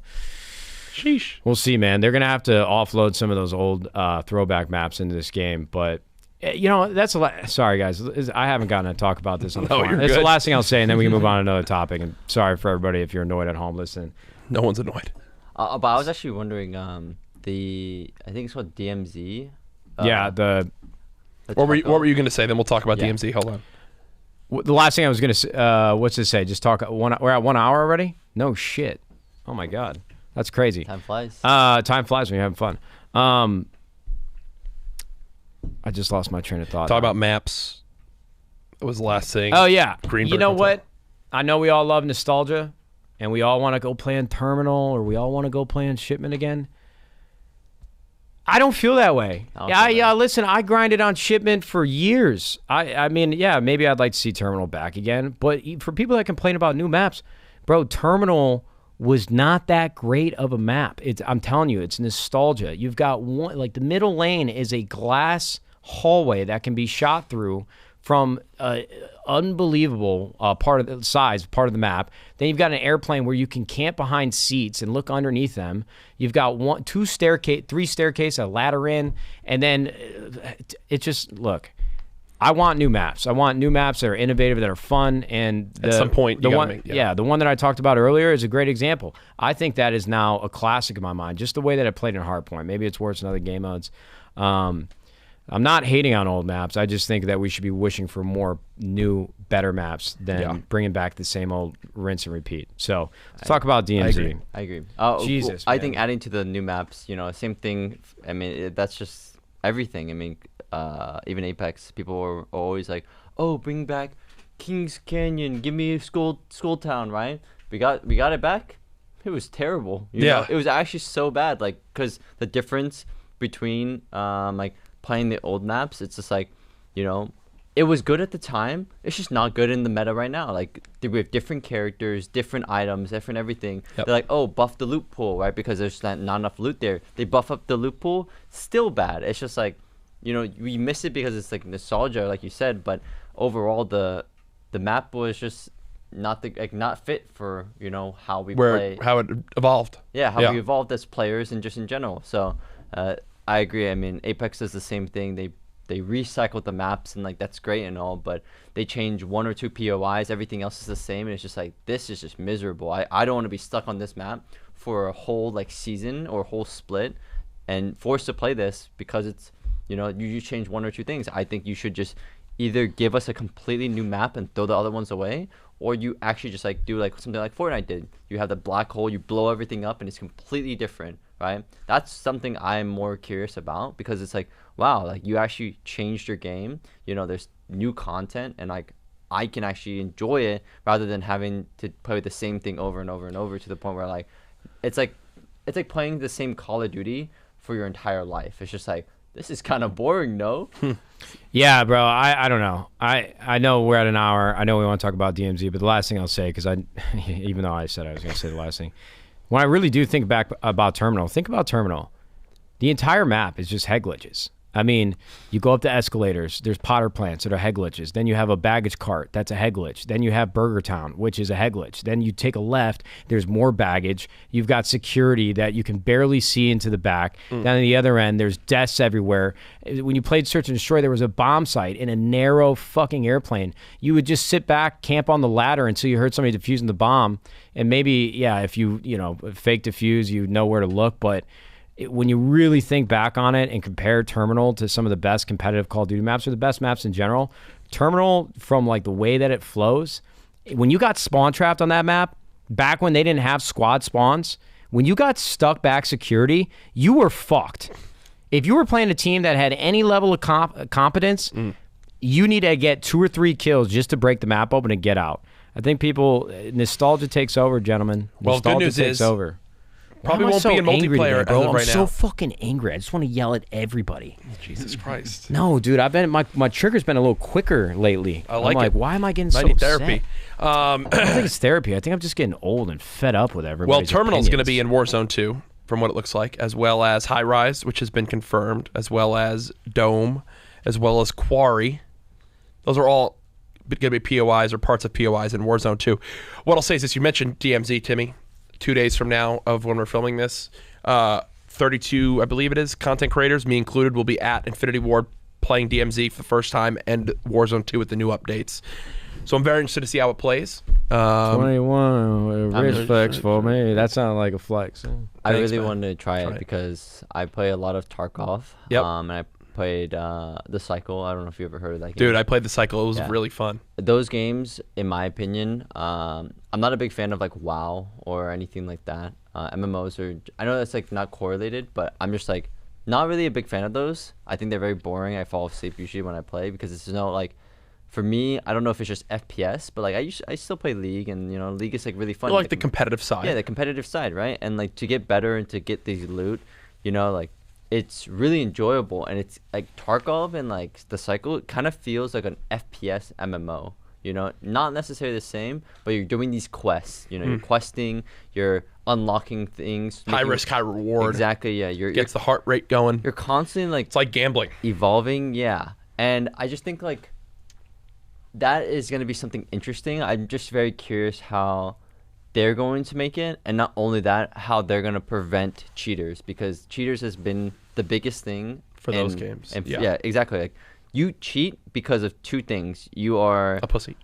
sheesh. We'll see, man. They're gonna have to offload some of those old throwback maps into this game, but. You know, that's a lot. Sorry, guys. I haven't gotten to talk about this on the phone. It's the last thing I'll say, and then we can move on to another topic. And sorry for everybody if you're annoyed at home listening. No one's annoyed. But I was actually wondering, I think it's called DMZ. What were you going to say? Then we'll talk about DMZ. Hold on. The last thing I was going to say, what's it say? Just talk. We're at 1 hour already? No shit. Oh, my God. That's crazy. Time flies. Time flies when you're having fun. I just lost my train of thought. Talk about maps. That was the last thing. Oh, yeah. Greenberg You know will what? I know we all love nostalgia, and we all want to go play in Terminal, or we all want to go play in Shipment again. I don't feel that way. Yeah, listen, I grinded on Shipment for years. I mean, yeah, maybe I'd like to see Terminal back again. But for people that complain about new maps, bro, Terminal was not that great of a map. I'm telling you, it's nostalgia. You've got one, like the middle lane is a glass hallway that can be shot through from unbelievable part of the map. Then you've got an airplane where you can camp behind seats and look underneath them. You've got three staircase, a ladder in, and then it just look. I want new maps. I want new maps that are innovative, that are fun, and at some point, the one that I talked about earlier is a great example. I think that is now a classic in my mind. Just the way that it played in Hardpoint. Maybe it's worse in other game modes. I'm not hating on old maps. I just think that we should be wishing for more new, better maps than bringing back the same old rinse and repeat. So let's talk about DMZ. I agree. Jesus, I think adding to the new maps, same thing. I mean, that's just everything. I mean, even Apex, people were always like, "Oh, bring back Kings Canyon. Give me School Town." Right? We got it back. It was terrible. You know? It was actually so bad. Like, because the difference between like playing the old maps, it's just like, it was good at the time. It's just not good in the meta right now. Like, we have different characters, different items, different everything. They're like, oh, buff the loot pool, right? Because there's not enough loot there. They buff up the loot pool, still bad. It's just like, we miss it because it's like nostalgia, like you said. But overall, the map was just not fit for how we play, how it evolved. Yeah, how we evolved as players and just in general. So I agree. I mean, Apex does the same thing. They recycled the maps, and like that's great and all, but they change 1 or 2 POIs. Everything else is the same, and it's just like, this is just miserable. I don't want to be stuck on this map for a whole like season or whole split and forced to play this because it's you change 1 or 2 things. I think you should just either give us a completely new map and throw the other ones away, or you actually just like do like something like Fortnite did. You have the black hole, you blow everything up, and it's completely different, right? That's something I'm more curious about, because it's like, wow, like you actually changed your game. There's new content, and like I can actually enjoy it rather than having to play the same thing over and over and over, to the point where like it's like playing the same Call of Duty for your entire life. It's just like, this is kind of boring, no? Yeah, bro. I don't know. I know we're at an hour. I know we want to talk about DMZ, but the last thing I'll say, because even though I said I was going to say the last thing, when I really do think back about Terminal, the entire map is just head glitches. I mean, you go up the escalators, there's potter plants that are head glitches. Then you have a baggage cart, that's a head glitch. Then you have Burger Town, which is a head glitch. Then you take a left, there's more baggage. You've got security that you can barely see into the back. Down at the other end, there's deaths everywhere. When you played Search and Destroy, there was a bomb site in a narrow fucking airplane. You would just sit back, camp on the ladder until you heard somebody defusing the bomb. And maybe, if you, fake defuse, you know where to look, but when you really think back on it and compare Terminal to some of the best competitive Call of Duty maps, or the best maps in general, Terminal, from like the way that it flows, when you got spawn trapped on that map, back when they didn't have squad spawns, when you got stuck back security, you were fucked. If you were playing a team that had any level of competence, you need to get 2 or 3 kills just to break the map open and get out. I think nostalgia takes over, gentlemen. Well, nostalgia good news takes is, over. Probably won't be in multiplayer today, bro? as of right I'm now. so fucking angry. I just want to yell at everybody. Jesus Christ. No, dude, I've been my trigger's been a little quicker lately. I like I'm like, it. why am I getting so need upset? therapy. I don't think it's therapy. I think I'm just getting old and fed up with everybody. Well, Terminal's going to be in Warzone 2, from what it looks like, as well as High Rise, which has been confirmed, as well as Dome, as well as Quarry. Those are all going to be POIs or parts of POIs in Warzone 2. What I'll say is this: you mentioned DMZ, Timmy. 2 days from now of when we're filming this, 32, I believe it is, content creators, me included, will be at Infinity Ward playing DMZ for the first time, and Warzone 2 with the new updates. So I'm very interested to see how it plays. 21 wrist flex for me. That sounded like a flex. I really wanted to try it because I play a lot of Tarkov. Yep. And I played The Cycle. I don't know if you ever heard of that game. Dude, I played The Cycle. It was Yeah. really fun. Those games, in my opinion, I'm not a big fan of like WoW or anything like that. MMOs are, I know that's like not correlated, but I'm just like not really a big fan of those. I think they're very boring. I fall asleep usually when I play because it's no like, for me, I don't know if it's just FPS, but like I still play League, and you know, League is like really fun. You like the competitive side. Yeah, the competitive side, right? And like to get better and to get these loot, you know, like it's really enjoyable. And it's like Tarkov and like The Cycle, it kind of feels like an FPS MMO. You know, not necessarily the same, but you're doing these quests. You know, you're questing, you're unlocking things. High risk, high reward. Exactly. Yeah, you're Gets the heart rate going. you're constantly like It's like gambling. evolving. Yeah, and I just think like that is going to be something interesting. I'm just very curious how they're going to make it, and not only that, how they're going to prevent cheaters, because cheaters has been the biggest thing For those games. And Yeah. yeah, exactly. Like you cheat because of two things. You are A pussy.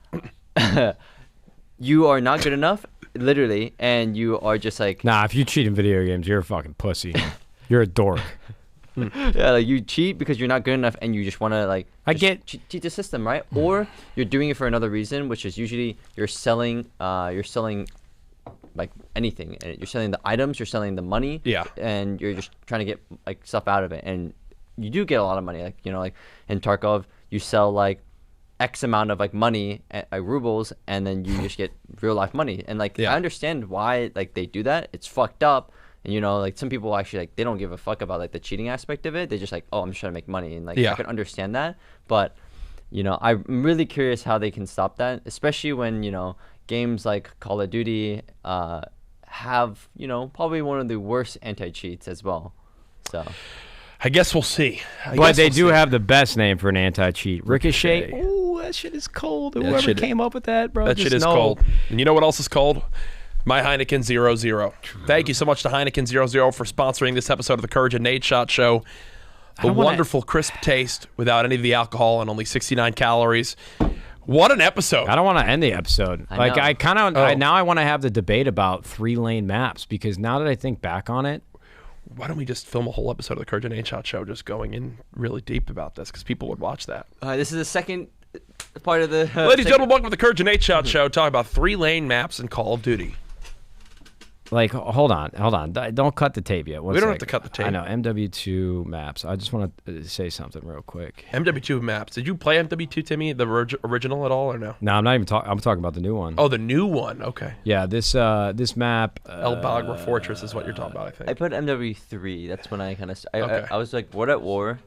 you are not good enough, literally, and you are just like Nah, if you cheat in video games, you're a fucking pussy. You're a dork. yeah, like you cheat because you're not good enough, and you just want to like I just get- cheat the system, right? Or you're doing it for another reason, which is usually you're selling like anything, and you're selling the items, you're selling the money, Yeah. and you're just trying to get like stuff out of it, and you do get a lot of money, like you know, like in Tarkov, you sell like X amount of like money, rubles, and then you just get real life money, and like Yeah. I understand why like they do that. It's fucked up. And you know, like some people actually like they don't give a fuck about like the cheating aspect of it. They just like, oh, I'm just trying to make money, and like Yeah. I can understand that. But you know, I'm really curious how they can stop that, especially when you know games like Call of Duty have you know probably one of the worst anti-cheats as well. So I guess we'll see. But they do have the best name for an anti-cheat. Ricochet. Ricochet. Oh, that shit is cold. That Whoever shit- came up with that, bro. That just shit is know. cold. And you know what else is cold? My Heineken 00. Thank you so much to Heineken 00 for sponsoring this episode of the CouRage Nadeshot Show. The don't wanna- wonderful, crisp taste without any of the alcohol and only 69 calories. What an episode. I don't want to end the episode. I Like know. I kind of Oh. now I want to have the debate about 3-lane maps, because now that I think back on it, Why don't we just film a whole episode of the CouRage Nadeshot Show just going in really deep about this, because people would watch that. this is the second part of the Ladies and gentlemen, welcome to the CouRage Nadeshot Show, talking about 3-lane maps in Call of Duty. like hold on, don't cut the tape yet. One We don't sec. have to cut the tape. I know MW2 maps. I just want to say something real quick. MW2 maps. Did you play MW2, Timmy, the original at all, or no? No, I'm not even talking. I'm talking about the new one. Oh, the new one. Okay. Yeah, this map. El Bagra Fortress is what you're talking about, I think. I put MW3. That's when I kind of Okay. I was like, what at war?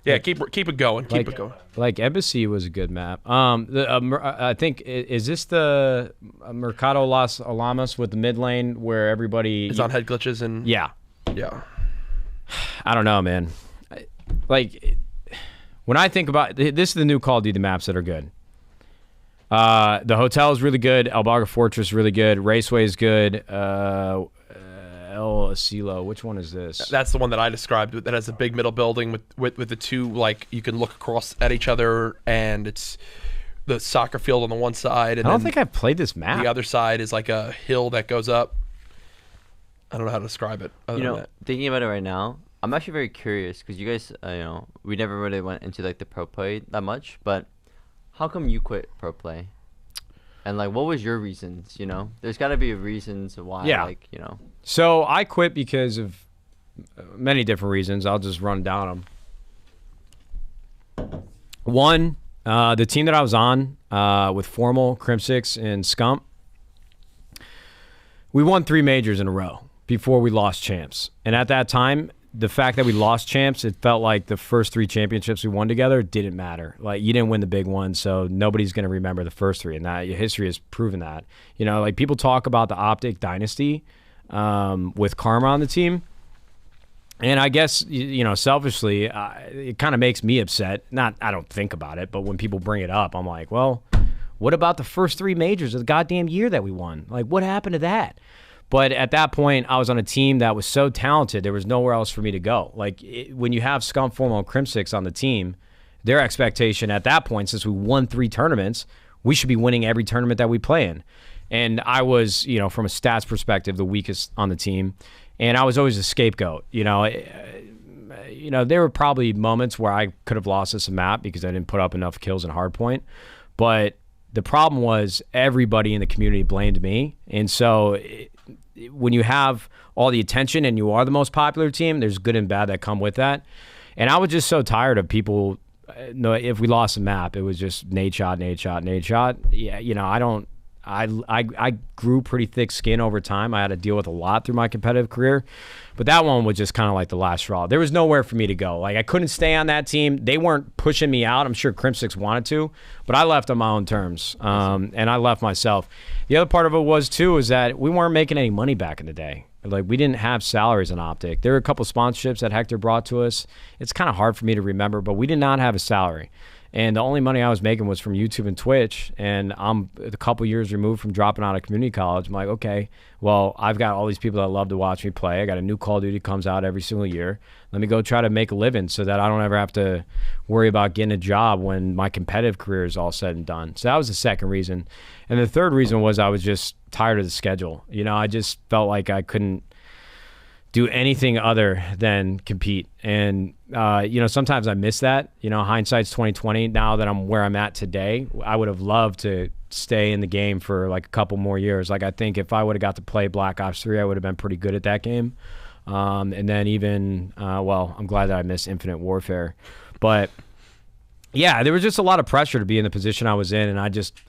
Yeah, keep it going. Keep it going. Like Embassy was a good map. I think is this the Mercado Las Alamas with the mid lane where everybody It's on head glitches and Yeah, yeah. I don't know, man. When I think about this, is the new Call of Duty maps that are good. The hotel is really good. El Bagra Fortress is really good. Raceway is good. El Asilo. Which one is this? That's the one that I described that has a big middle building with the two, like, you can look across at each other, and it's the soccer field on the one side, and I don't then think I've played this map. the other side is like a hill that goes up. I don't know how to describe it. Other You than know, that. thinking about it right now, I'm actually very curious because you guys, you know, we never really went into like the pro play that much. But how come you quit pro play? And like, what was your reasons? You know, there's got to be reasons why. Yeah. Like, you know. So I quit because of many different reasons. I'll just run down them. One, the team that I was on with Formal, Crimsix, and Scump, we won 3 majors in a row before we lost champs. And at that time, the fact that we lost champs, it felt like the first 3 championships we won together didn't matter. Like, you didn't win the big one, so nobody's going to remember the first 3. And that history has proven that. You know, like, people talk about the OpTic dynasty with Karma on the team. And I guess, you know, selfishly, it kind of makes me upset. I don't think about it, but when people bring it up, I'm like, well, what about the first 3 majors of the goddamn year that we won? Like, what happened to that? But at that point, I was on a team that was so talented, there was nowhere else for me to go. Like, when you have Scump, Formal, and Crimsix on the team, their expectation at that point, since we won 3 tournaments, we should be winning every tournament that we play in. And I was, you know, from a stats perspective, the weakest on the team. And I was always a scapegoat. You know, there were probably moments where I could have lost this map because I didn't put up enough kills in hardpoint. But the problem was everybody in the community blamed me. And so when you have all the attention and you are the most popular team, there's good and bad that come with that. And I was just so tired of people. No, if we lost the map, it was just Nadeshot, Nadeshot, Nadeshot. Yeah, I grew pretty thick skin over time. I had to deal with a lot through my competitive career, but that one was just kind of like the last straw. There was nowhere for me to go. Like I couldn't stay on that team. They weren't pushing me out. I'm sure Crimsix wanted to, but I left on my own terms, and I left myself. The other part of it was too is that we weren't making any money back in the day. Like we didn't have salaries on OpTic. There were a couple sponsorships that Hector brought to us. It's kind of hard for me to remember, but we did not have a salary. And the only money I was making was from YouTube and Twitch. And I'm a couple years removed from dropping out of community college. I'm like, okay, well, I've got all these people that love to watch me play. I got a new Call of Duty comes out every single year. Let me go try to make a living so that I don't ever have to worry about getting a job when my competitive career is all said and done. So that was the second reason. And the third reason was I was just tired of the schedule. I just felt like I couldn't do anything other than compete. And, sometimes I miss that. Hindsight's 2020. Now that I'm where I'm at today, I would have loved to stay in the game for like a couple more years. Like I think if I would have got to play Black Ops 3, I would have been pretty good at that game. And then even, I'm glad that I missed Infinite Warfare. But yeah, there was just a lot of pressure to be in the position I was in, and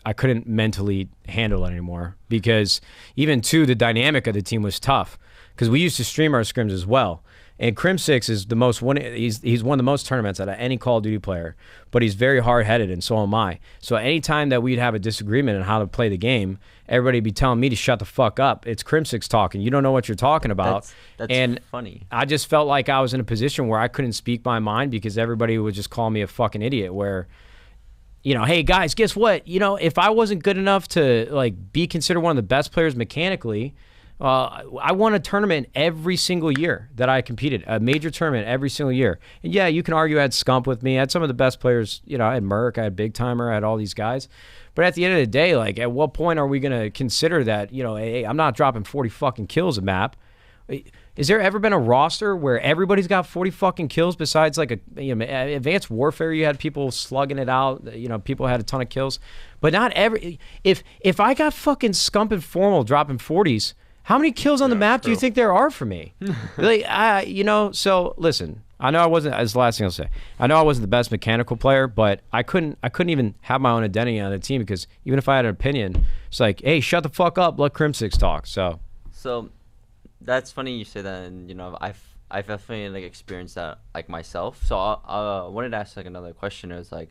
I couldn't mentally handle it anymore because even too, the dynamic of the team was tough because we used to stream our scrims as well. And Crim6 is the most he's won the most tournaments out of any Call of Duty player, but he's very hard-headed, and so am I. So anytime that we'd have a disagreement on how to play the game, everybody would be telling me to shut the fuck up. It's Crim6 talking. You don't know what you're talking about. That's funny. I just felt like I was in a position where I couldn't speak my mind because everybody would just call me a fucking idiot where, hey guys, guess what? If I wasn't good enough to like be considered one of the best players mechanically, I won a tournament every single year that I competed, a major tournament every single year. And yeah, you can argue I had Scump with me. I had some of the best players. I had Merc, I had Big Timer, I had all these guys. But at the end of the day, like, at what point are we going to consider that, hey, I'm not dropping 40 fucking kills a map? Is there ever been a roster where everybody's got 40 fucking kills besides like Advanced Warfare? You had people slugging it out. People had a ton of kills. But not every... If I got fucking Scump and Formal dropping 40s, how many kills on the map do you think there are for me? So listen, I know I wasn't, as the last thing I'll say, I know I wasn't the best mechanical player, but I couldn't even have my own identity on the team because even if I had an opinion, it's like, hey, shut the fuck up, let Crim6 talk. So that's funny you say that, and I've definitely like experienced that like myself. So I wanted to ask like another question. It was like,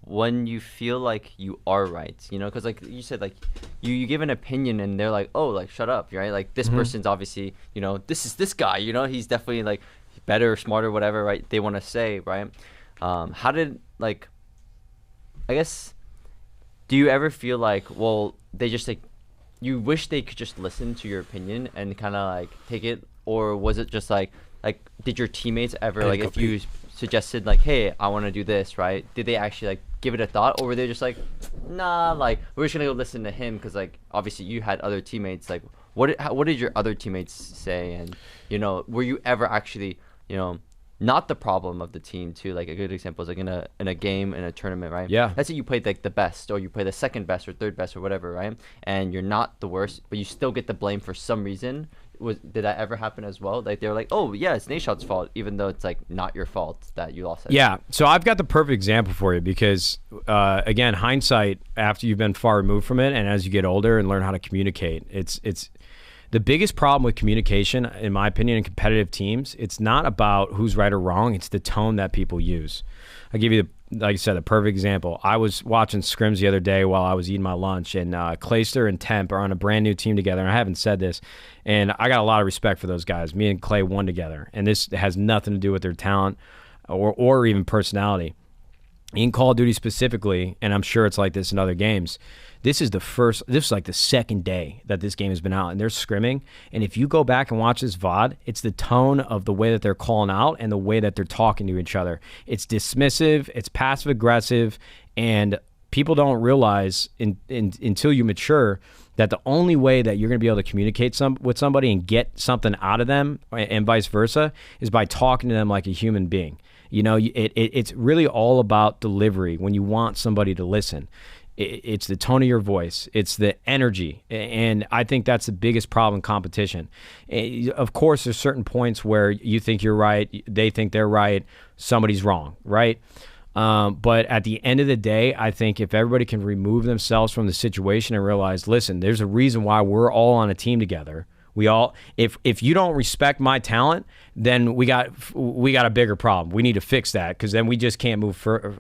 when you feel like you are right, because like you said, like you give an opinion and they're like, oh, like shut up, right? Like this person's obviously, this is this guy, he's definitely like better, smarter, whatever, right? They want to say, right? How did like, I guess, do you ever feel like, well, they just like, you wish they could just listen to your opinion and kind of like take it, or was it just like did your teammates ever like if you suggested like, hey, I want to do this, right? Did they actually like give it a thought, or were they just like, nah, like we're just gonna go listen to him because like obviously you had other teammates? Like what did your other teammates say? And were you ever actually not the problem of the team too? Like a good example is like in a game, in a tournament, right? Yeah. Let's say you played like the best, or you play the second best or third best or whatever, right? And you're not the worst, but you still get the blame for some reason. Did that ever happen as well? Like they're like, oh yeah, it's Nadeshot's fault, even though it's like not your fault that you lost that. Yeah. So I've got the perfect example for you because again, hindsight, after you've been far removed from it and as you get older and learn how to communicate, it's the biggest problem with communication, in my opinion, in competitive teams. It's not about who's right or wrong. It's the tone that people use. I'll give you, like I said, a perfect example. I was watching scrims the other day while I was eating my lunch, and Clayster and Temp are on a brand new team together, and I haven't said this, and I got a lot of respect for those guys. Me and Clay won together, and this has nothing to do with their talent or even personality. In Call of Duty specifically, and I'm sure it's like this in other games, this is like the second day that this game has been out, and they're scrimming. And if you go back and watch this VOD, it's the tone of the way that they're calling out and the way that they're talking to each other. It's dismissive, it's passive aggressive, and people don't realize until you mature that the only way that you're going to be able to communicate with somebody and get something out of them and vice versa is by talking to them like a human being. You know, it's really all about delivery when you want somebody to listen. It's the tone of your voice. It's the energy. And I think that's the biggest problem in competition. Of course, there's certain points where you think you're right, they think they're right, somebody's wrong, right? But at the end of the day, I think if everybody can remove themselves from the situation and realize, listen, there's a reason why we're all on a team together. We all, if you don't respect my talent, then we got a bigger problem. We need to fix that, because then we just can't move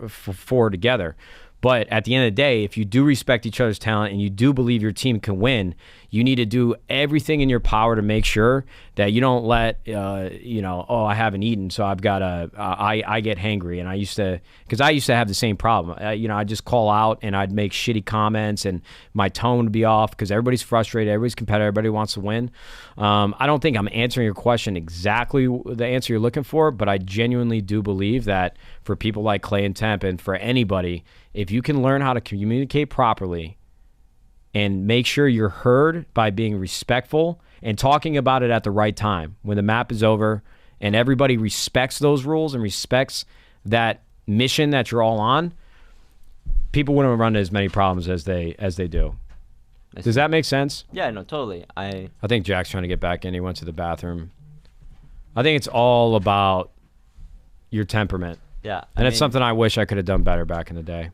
forward together. But at the end of the day, if you do respect each other's talent and you do believe your team can win, you need to do everything in your power to make sure that you don't let, oh, I haven't eaten, so I've got I get hangry. And I used to have the same problem. I'd just call out and I'd make shitty comments and my tone would be off because everybody's frustrated, everybody's competitive, everybody wants to win. I don't think I'm answering your question exactly the answer you're looking for, but I genuinely do believe that for people like Clay and Temp and for anybody, if you can learn how to communicate properly and make sure you're heard by being respectful and talking about it at the right time when the map is over and everybody respects those rules and respects that mission that you're all on, people wouldn't run into as many problems as they do. Does that make sense? Yeah, no, totally. I think Jack's trying to get back in. He went to the bathroom. I think it's all about your temperament. Yeah. And it's something I wish I could have done better back in the day.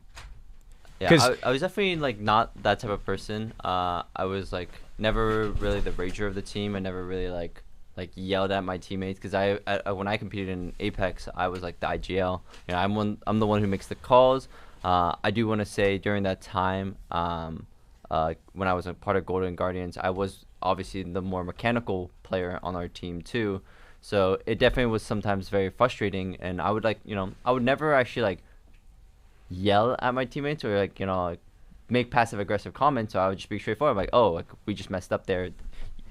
Yeah, I was definitely like not that type of person. I was like never really the rager of the team. I never really like yelled at my teammates because when I competed in Apex, I was like the IGL. You know, I'm the one who makes the calls. I do want to say during that time, when I was a part of Golden Guardians, I was obviously the more mechanical player on our team too. So it definitely was sometimes very frustrating, and I would I would never actually like yell at my teammates or make passive aggressive comments. So I would just be straightforward, like, oh, like we just messed up there.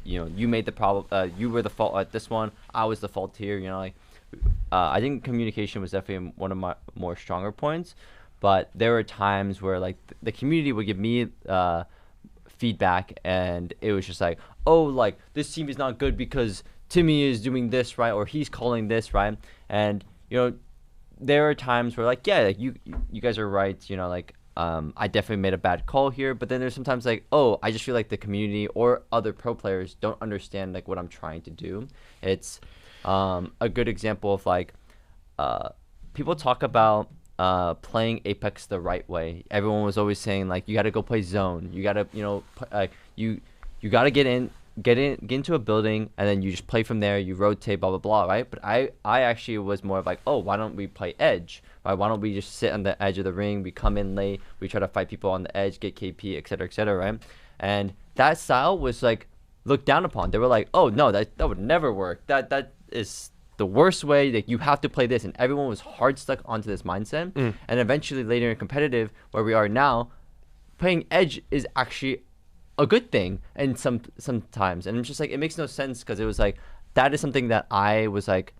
You made the problem. You were the fault at this one. I was the fault here. I think communication was definitely one of my more stronger points. But there were times where like the community would give me feedback, and it was just like, oh, like this team is not good because Timmy is doing this right, or he's calling this right. And there are times where like, yeah, like you guys are right. I definitely made a bad call here. But then there's sometimes like, oh, I just feel like the community or other pro players don't understand like what I'm trying to do. It's a good example of like people talk about playing Apex the right way. Everyone was always saying like, you got to go play zone. You got to you got to get into a building, and then you just play from there. You rotate, blah blah blah, right? But I actually was more of like, oh, why don't we play edge? Right? Why don't we just sit on the edge of the ring? We come in late. We try to fight people on the edge, get KP, etc., right? And that style was like looked down upon. They were like, oh no, that would never work. That is the worst way. That you have to play this, and everyone was hard stuck onto this mindset. And eventually, later in competitive, where we are now, playing edge is actually a good thing, and sometimes, and it's just like it makes no sense because it was like that is something that I was like,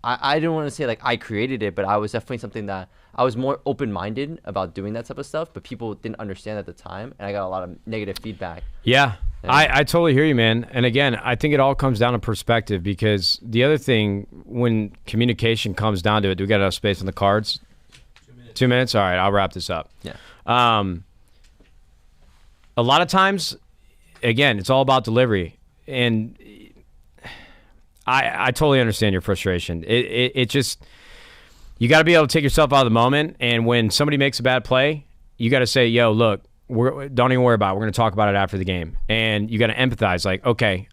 I didn't want to say like I created it, but I was definitely something that I was more open-minded about doing that type of stuff, but people didn't understand at the time, and I got a lot of negative feedback. Yeah. I totally hear you, man. And again, I think it all comes down to perspective, because the other thing when communication comes down to it, do we got enough space on the cards? 2 minutes. 2 minutes? All right, I'll wrap this up. Yeah. A lot of times, again, it's all about delivery. And I totally understand your frustration. It just, you got to be able to take yourself out of the moment. And when somebody makes a bad play, you got to say, yo, look, don't even worry about it. We're going to talk about it after the game. And you got to empathize. Like, okay,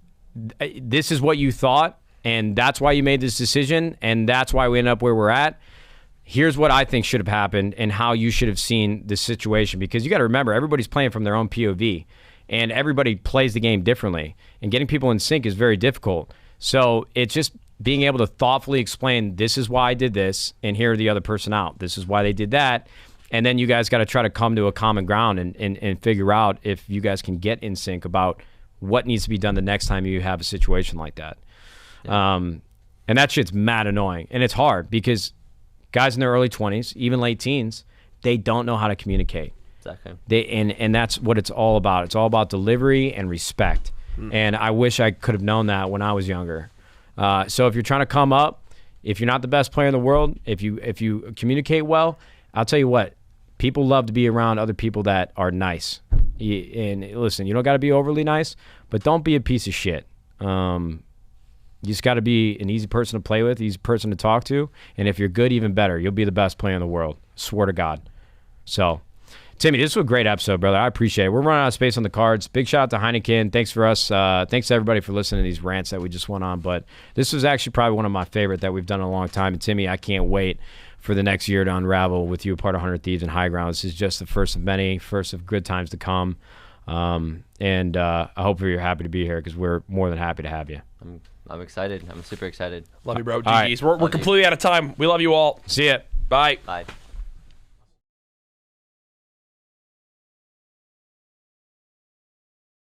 this is what you thought, and that's why you made this decision, and that's why we end up where we're at. Here's what I think should have happened and how you should have seen this situation. Because you got to remember, everybody's playing from their own POV, and everybody plays the game differently. And getting people in sync is very difficult. So it's just being able to thoughtfully explain, this is why I did this, and hear the other person out. This is why they did that. And then you guys got to try to come to a common ground and figure out if you guys can get in sync about what needs to be done the next time you have a situation like that. Yeah. And that shit's mad annoying. And it's hard because guys in their early 20s, even late teens, they don't know how to communicate. Exactly. And that's what it's all about. It's all about delivery and respect. And I wish I could have known that when I was younger. So if you're trying to come up, if you're not the best player in the world, if you communicate well, I'll tell you what, people love to be around other people that are nice. And listen, you don't got to be overly nice, but don't be a piece of shit. You just got to be an easy person to play with, easy person to talk to, and if you're good, even better. You'll be the best player in the world. Swear to God. So, Timmy, this was a great episode, brother. I appreciate it. We're running out of space on the cards. Big shout out to Heineken. Thanks for us. Thanks to everybody for listening to these rants that we just went on. But this was actually probably one of my favorite that we've done in a long time. And Timmy, I can't wait for the next year to unravel with you a part of 100 Thieves and High Ground. This is just the first of many, first of good times to come. And I hope you're happy to be here because we're more than happy to have you. I'm excited. I'm super excited. Love you, bro. All right. GGs. We're completely out of time. We love you all. See ya. Bye. Bye.